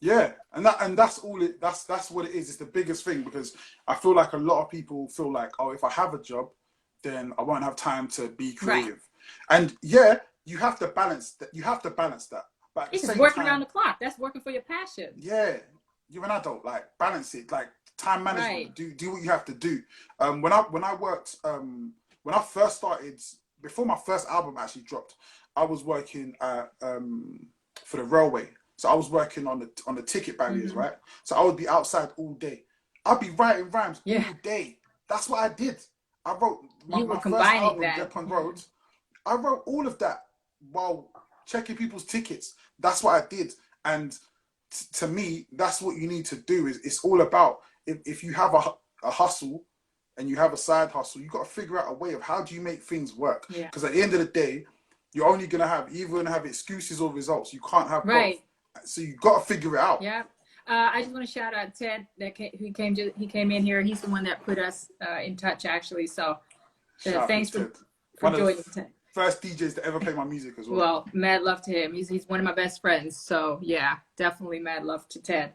Speaker 2: Yeah, and that's all it that's what it is. It's the biggest thing, because I feel like a lot of people feel like, oh, if I have a job, then I won't have time to be creative. Right. And yeah, you have to balance that. But at the same
Speaker 1: working
Speaker 2: time,
Speaker 1: around the clock. That's working for your passion.
Speaker 2: Yeah, you're an adult. Like, balance it. Like, time management. Right. Do what you have to do. When I worked, when I first started, before my first album actually dropped, I was working at for the railway. So I was working on the ticket barriers, right? So I would be outside all day. I'd be writing rhymes all day. That's what I did. I wrote my first album, Dep on Road. I wrote all of that while checking people's tickets. That's what I did. And to me, that's what you need to do. It's all about, if you have a hustle and you have a side hustle, you got to figure out a way of how do you make things work. Because at the end of the day, you're only going to have, either going to have excuses or results. You can't have both. So you got to figure it out.
Speaker 1: Yeah. I just want to shout out Ted he came in here. He's the one that put us in touch, actually. So thanks for joining, Ted.
Speaker 2: First DJs to ever play my music as well.
Speaker 1: Well, mad love to him. He's one of my best friends. So yeah, definitely mad love to Ted.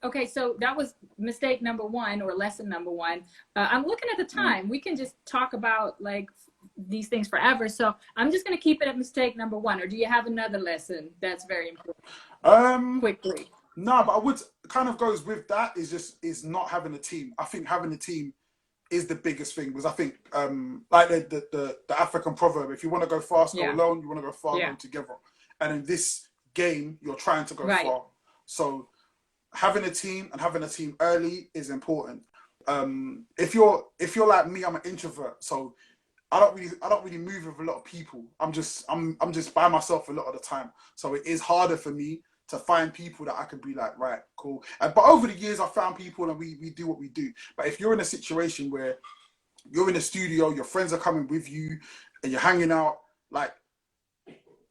Speaker 1: Okay, so that was mistake number one, or lesson number one. I'm looking at the time. We can just talk about like these things forever. So I'm just gonna keep it at mistake number one. Or do you have another lesson that's very important? Quickly.
Speaker 2: No, but I would kind of goes with that is not having a team. I think having a team is the biggest thing, because I think like the African proverb, if you want to go fast, go alone. You want to go far, go together. And in this game, you're trying to go far. So having a team, and having a team early, is important. If you're like me, I'm an introvert, so I don't really move with a lot of people. I'm just by myself a lot of the time. So it is harder for me to find people that I could be like, right, cool. But over the years, I found people, and we do what we do. But if you're in a situation where you're in a studio, your friends are coming with you, and you're hanging out, like,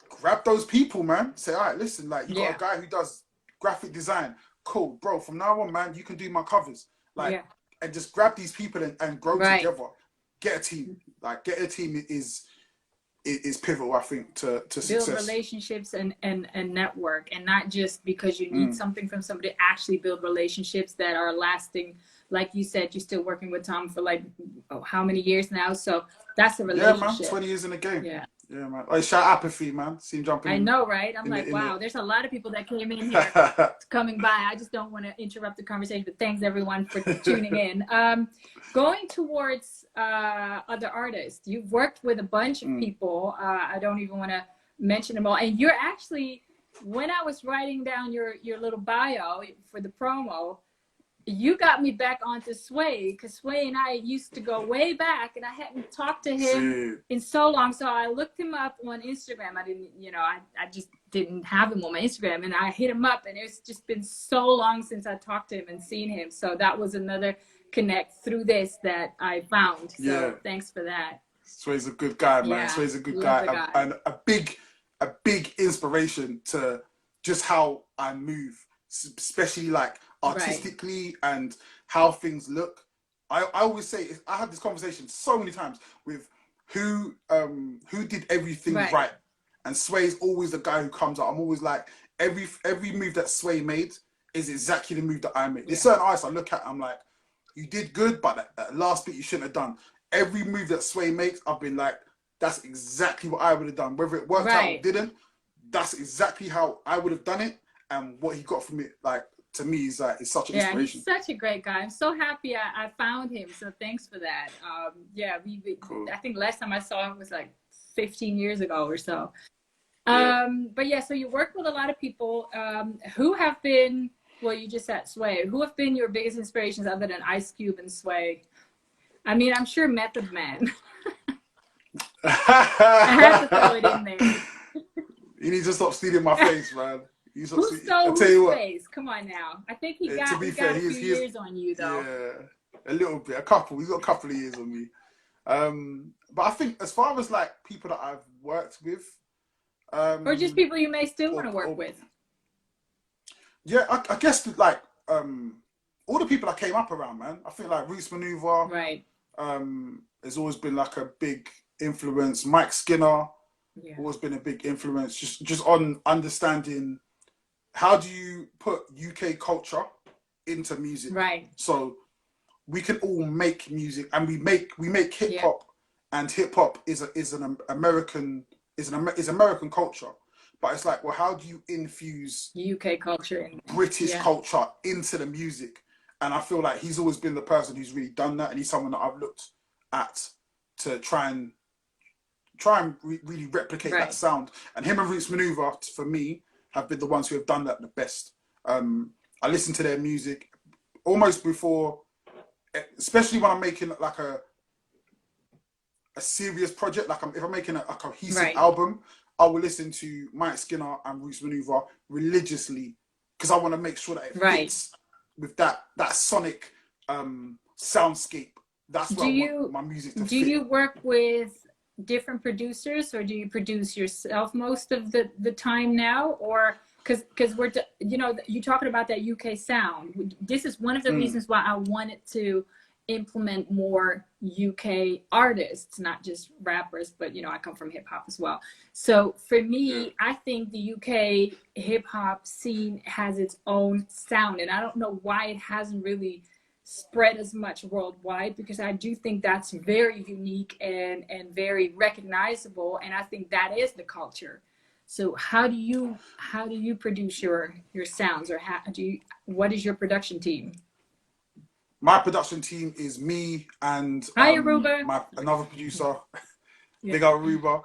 Speaker 2: grab those people, man. Say, all right, listen, like, you got a guy who does graphic design. Cool, bro. From now on, man, you can do my covers. Like, and just grab these people and grow together. Get a team. Like, get a team is pivotal, I think, to success.
Speaker 1: Build relationships and network, and not just because you need something from somebody. Actually build relationships that are lasting. Like you said, you're still working with Tom for like how many years now? So that's a relationship.
Speaker 2: Yeah, man, 20 years in the game. Yeah, man. Like, shout Apathy, man. See him jumping.
Speaker 1: I know, right? I'm like, wow, there's a lot of people that came in here coming by. I just don't want to interrupt the conversation, but thanks everyone for tuning in. Going towards other artists, you've worked with a bunch of people. I don't even want to mention them all. And you're actually, when I was writing down your little bio for the promo, you got me back onto Sway, because Sway and I used to go way back, and I hadn't talked to him in so long. So I looked him up on Instagram. I didn't, I just didn't have him on my Instagram, and I hit him up, and it's just been so long since I talked to him and seen him. So that was another connect through this that I found. So thanks for that.
Speaker 2: Sway's a good guy, man. Yeah, Sway's a good guy. And a big inspiration to just how I move, especially like artistically and how things look. I always say, I have this conversation so many times with who did everything right, and Sway's always the guy who comes up. I'm always like, every move that Sway made is exactly the move that I made. There's certain artists I look at, I'm like, you did good, but that last bit you shouldn't have done. Every move that Sway makes, I've been like, that's exactly what I would have done. Whether it worked out or didn't, that's exactly how I would have done it. And what he got from it, like, to me, is like, it's such an inspiration.
Speaker 1: He's such a great guy. I'm so happy I found him. So thanks for that. Cool. I think last time I saw him was like 15 years ago or so. But yeah, so you worked with a lot of people who have been, well, you just said Sway. Who have been your biggest inspirations other than Ice Cube and Sway? I mean, I'm sure Method Man. I had to throw it in there.
Speaker 2: You need to stop stealing my face, man. You stop
Speaker 1: Who stole
Speaker 2: I tell you
Speaker 1: whose
Speaker 2: what.
Speaker 1: face? Come on now. I think he got
Speaker 2: To be
Speaker 1: he
Speaker 2: fair,
Speaker 1: got a few years on you though.
Speaker 2: yeah, a little bit, a couple. He's got a couple of years on me. But I think as far as like people that I've worked with,
Speaker 1: Or just people you may still want to work
Speaker 2: or,
Speaker 1: with.
Speaker 2: yeah, I guess like all the people I came up around, man. I think like Roots Maneuver,
Speaker 1: Right.
Speaker 2: has always been like a big influence. Mike Skinner,
Speaker 1: Yeah.
Speaker 2: always been a big influence. Just on understanding how do you put UK culture into music.
Speaker 1: Right.
Speaker 2: So we can all make music, and we make hip hop, and hip hop is American culture. But it's like, well, how do you infuse
Speaker 1: UK culture and
Speaker 2: British culture into the music? And I feel like he's always been the person who's really done that, and he's someone that I've looked at to try and really replicate that sound. And him and Roots Maneuver, for me, have been the ones who have done that the best. I listen to their music almost before, especially when I'm making like a serious project, like if I'm making a cohesive album, I will listen to Mike Skinner and Roots Maneuver religiously, because I want to make sure that it fits with that sonic soundscape. That's where I want my music to fit.
Speaker 1: Do you work with different producers, or do you produce yourself most of the time now? Or because we're you talking about that UK sound. This is one of the reasons why I wanted to implement more UK artists, not just rappers, but I come from hip hop as well. So for me, I think the UK hip hop scene has its own sound, and I don't know why it hasn't really spread as much worldwide, because I do think that's very unique and very recognizable, and I think that is the culture. So how do you produce your sounds, or what is your production team?
Speaker 2: My production team is me and another producer, big up Aruba,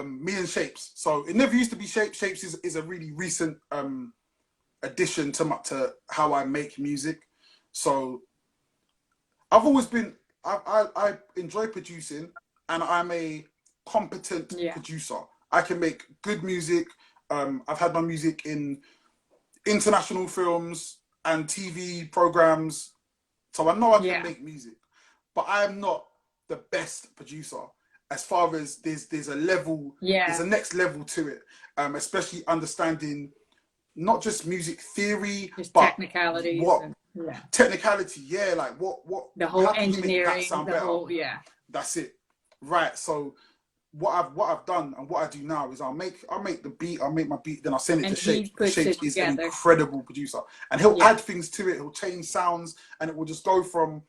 Speaker 2: me and Shapes. So it never used to be Shapes. Shapes is a really recent addition to how I make music. So I've always been, I enjoy producing, and I'm a competent producer. I can make good music. I've had my music in international films and TV programs. So I know I can make music, but I am not the best producer. As far as there's a level, there's a next level to it, especially understanding not just music theory, but
Speaker 1: technicalities.
Speaker 2: Technicality, like what
Speaker 1: the whole
Speaker 2: how can
Speaker 1: engineering,
Speaker 2: you make that sound better? That's it, right? So what I've done and what I do now is I'll make the beat, I'll make my beat, then I'll send it to Shapes. Shapes is an incredible producer, and he'll add things to it. He'll change sounds, and it will just go from,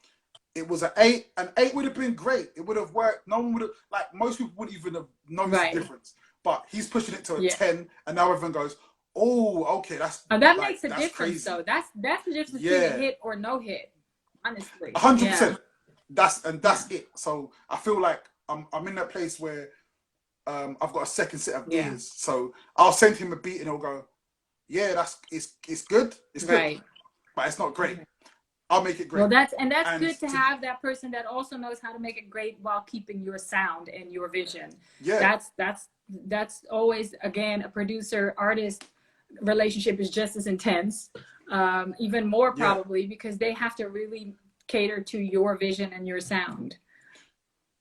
Speaker 2: it was an 8. An 8 would have been great. It would have worked. No one would have, like, most people wouldn't even have known the difference. But he's pushing it to a 10, and now everyone goes, "Oh, okay, that's
Speaker 1: that makes a difference, crazy." Though that's the difference between a hit or no hit. Honestly,
Speaker 2: 100%. That's it. So I feel like I'm in that place where I've got a second set of ears. So I'll send him a beat, and he'll go, "Yeah, it's good. It's good, but it's not great." I'll make it great.
Speaker 1: Well, that's good to have that person that also knows how to make it great while keeping your sound and your vision.
Speaker 2: Yeah,
Speaker 1: that's always, again, a producer artist relationship is just as intense, even more probably, because they have to really cater to your vision and your sound.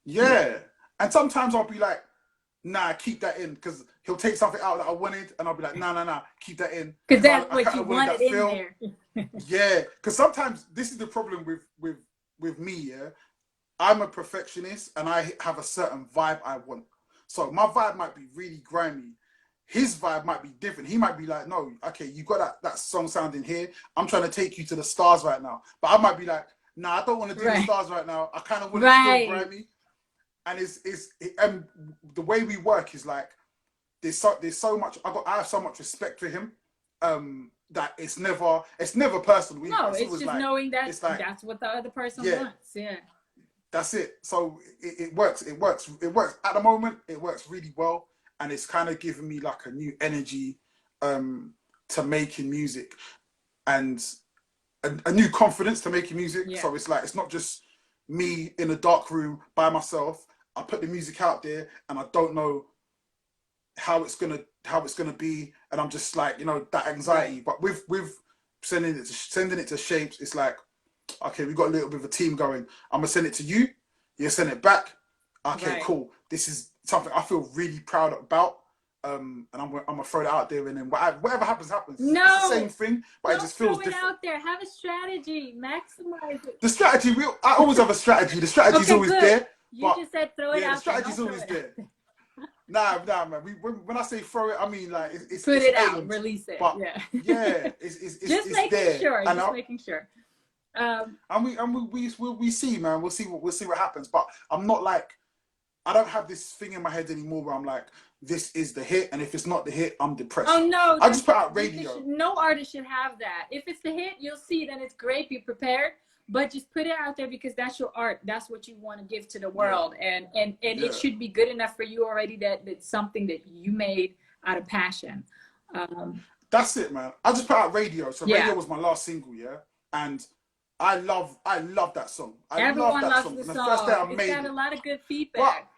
Speaker 2: And sometimes I'll be like, "Nah, keep that in," because he'll take something out that I wanted, and I'll be like, "Nah, keep that in,"
Speaker 1: because that's what you wanted in there.
Speaker 2: Because sometimes this is the problem with me. I'm a perfectionist, and I have a certain vibe I want. So my vibe might be really grimy. His vibe might be different. He might be like, "No, okay, you got that song sounding here. I'm trying to take you to the stars right now." But I might be like, "Nah, I don't want to do the stars right now. I kind of want it still grimy." And and the way we work is like, there's so much. I have so much respect for him. That it's never personal.
Speaker 1: No, it's just like, knowing that that's what the other person wants. Yeah,
Speaker 2: that's it. So it works. It works at the moment. It works really well, and it's kind of giving me like a new energy to making music, and a new confidence to making music. So it's like, it's not just me in a dark room by myself. I put the music out there, and I don't know how it's gonna be, and I'm just like, you know, that anxiety.
Speaker 1: Right.
Speaker 2: But with sending it to Shapes, it's like, okay, we got a little bit of a team going. I'm gonna send it to you. You send it back. Okay,
Speaker 1: Right.
Speaker 2: cool. This is something I feel really proud about. And I'm gonna throw it out there, and then whatever happens.
Speaker 1: No,
Speaker 2: it's the same thing, but
Speaker 1: don't
Speaker 2: it just feels
Speaker 1: throw it
Speaker 2: different.
Speaker 1: out there. Have a strategy. Maximize it.
Speaker 2: The strategy, I always have a strategy. The strategy's
Speaker 1: Okay,
Speaker 2: always
Speaker 1: good.
Speaker 2: there.
Speaker 1: You just said throw it
Speaker 2: yeah,
Speaker 1: out
Speaker 2: the strategy's
Speaker 1: there.
Speaker 2: always there. Nah, man. When I say throw it, I mean like it's
Speaker 1: put it
Speaker 2: aimed,
Speaker 1: out, release it.
Speaker 2: But
Speaker 1: yeah,
Speaker 2: it's
Speaker 1: just
Speaker 2: it's
Speaker 1: making
Speaker 2: there.
Speaker 1: sure.
Speaker 2: And
Speaker 1: Just making sure.
Speaker 2: And we see, man. We'll see what happens. But I'm not like, I don't have this thing in my head anymore where I'm like, this is the hit, and if it's not the hit, I'm depressed.
Speaker 1: Oh no!
Speaker 2: I just put out radio.
Speaker 1: No artist should have that. If it's the hit, you'll see. Then it's great. Be prepared, but just put it out there because that's your art. That's what you want to give to the world, and it should be good enough for you already. That it's something that you made out of passion.
Speaker 2: That's it, man. I just put out radio. So radio was my last single, and I love that song.
Speaker 1: Everyone loves
Speaker 2: song.
Speaker 1: the
Speaker 2: And
Speaker 1: song.
Speaker 2: the first day I
Speaker 1: It's
Speaker 2: made
Speaker 1: got
Speaker 2: it.
Speaker 1: a lot of good feedback.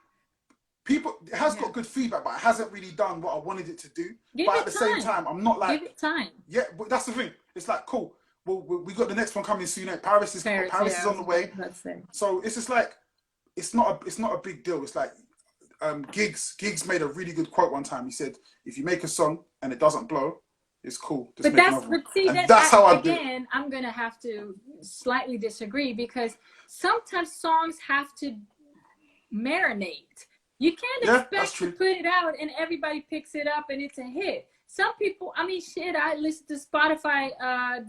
Speaker 2: It has got good feedback, but it hasn't really done what I wanted it to do.
Speaker 1: Give
Speaker 2: but
Speaker 1: it
Speaker 2: at the
Speaker 1: time.
Speaker 2: same time, I'm not like,
Speaker 1: give it time.
Speaker 2: Yeah, but that's the thing. It's like, cool. Well, we got the next one coming soon. Paris is on the way. So it's just like, it's not a big deal. It's like, Giggs made a really good quote one time. He said, if you make a song and it doesn't blow, it's cool. Just
Speaker 1: that's how I again, I'm gonna have to slightly disagree, because sometimes songs have to marinate. You can't expect to put it out and everybody picks it up and it's a hit. Some people, I mean, shit, I listen to Spotify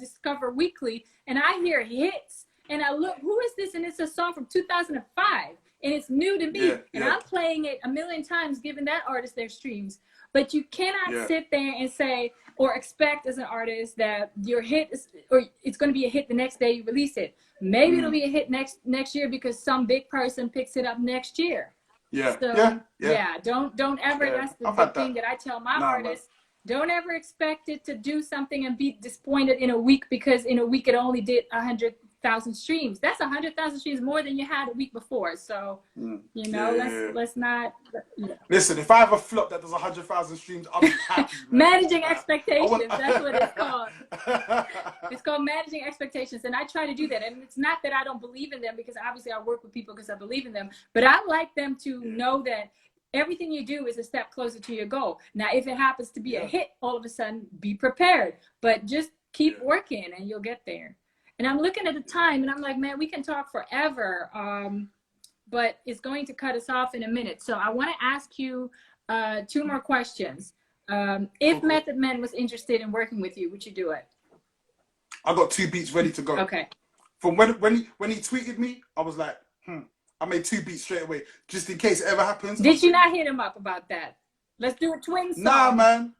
Speaker 1: Discover Weekly and I hear hits and I look, who is this? And it's a song from 2005 and it's new to me. And I'm playing it a million times, giving that artist their streams. But you cannot sit there and say, or expect as an artist that your hit is, or it's going to be a hit the next day you release it. Maybe it'll be a hit next year because some big person picks it up next year. Don't ever. That's the thing that I tell my artists. Don't ever expect it to do something and be disappointed in a week because in a week it only did 100,000 streams. That's 100,000 streams more than you had a week before. So you know, let's not.
Speaker 2: Listen, if I have a flop that does 100,000 streams, I'll be happy.
Speaker 1: Managing expectations. That's what it's called. It's called managing expectations, and I try to do that. And it's not that I don't believe in them, because obviously I work with people because I believe in them. But I like them to know that everything you do is a step closer to your goal. Now, if it happens to be a hit, all of a sudden, be prepared. But just keep working, and you'll get there. And I'm looking at the time, and I'm like, man, we can talk forever. But it's going to cut us off in a minute. So I want to ask you 2 more questions. If Method Man was interested in working with you, would you do it?
Speaker 2: I got 2 beats ready to go.
Speaker 1: Okay.
Speaker 2: From when he tweeted me, I was like, I made 2 beats straight away, just in case it ever happens.
Speaker 1: Did you not hit him up about that? Let's do a twin song.
Speaker 2: Nah, man.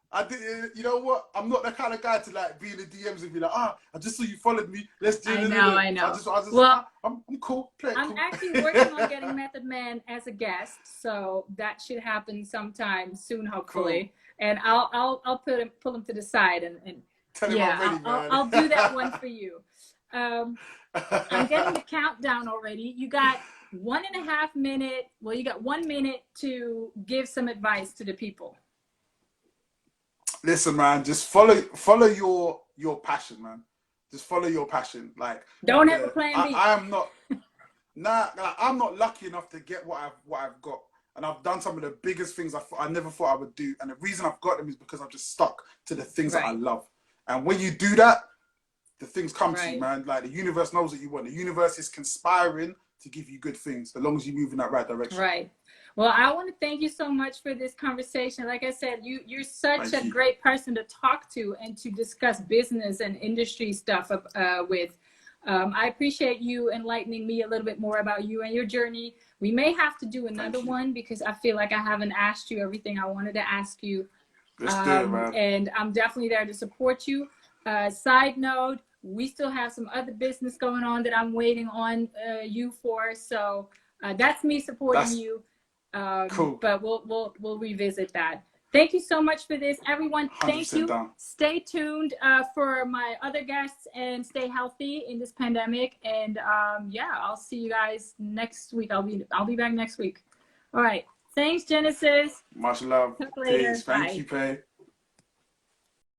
Speaker 2: I did. You know what? I'm not the kind of guy to like be in the DMs and be like, I just saw you followed me. Let's do it.
Speaker 1: I know.
Speaker 2: Well, I'm cool.
Speaker 1: I'm actually working on getting Method Man as a guest, so that should happen sometime soon, hopefully. Cool. And I'll pull him to the side and
Speaker 2: tell him I'm ready, man.
Speaker 1: I'll do that one for you. I'm getting the countdown already. You got 1.5 minutes. Well, you got 1 minute to give some advice to the people.
Speaker 2: Listen, man, just follow your passion, man. Just follow your passion. Like,
Speaker 1: don't have a plan B.
Speaker 2: I am not. I'm not lucky enough to get what I've got, and I've done some of the biggest things I never thought I would do. And the reason I've got them is because I've just stuck to the things that I love. And when you do that, the things come to you, man. Like, the universe knows what you want. The universe is conspiring to give you good things, as long as you move in that right direction.
Speaker 1: Right. Well, I want to thank you so much for this conversation. Like I said, you're such a great person to talk to and to discuss business and industry stuff with. I appreciate you enlightening me a little bit more about you and your journey. We may have to do another one because I feel like I haven't asked you everything I wanted to ask you.
Speaker 2: Let's do it, man.
Speaker 1: And I'm definitely there to support you. Side note, we still have some other business going on that I'm waiting on you for. So that's me supporting you.
Speaker 2: Cool.
Speaker 1: But we'll revisit that. Thank you so much for this, everyone. Thank you.
Speaker 2: Down.
Speaker 1: Stay tuned for my other guests and stay healthy in this pandemic. And yeah, I'll see you guys next week. I'll be back next week. All right. Thanks, Genesis.
Speaker 2: Much love.
Speaker 1: Talk later.
Speaker 2: Peace. Thank
Speaker 1: Bye.
Speaker 2: you, Pay.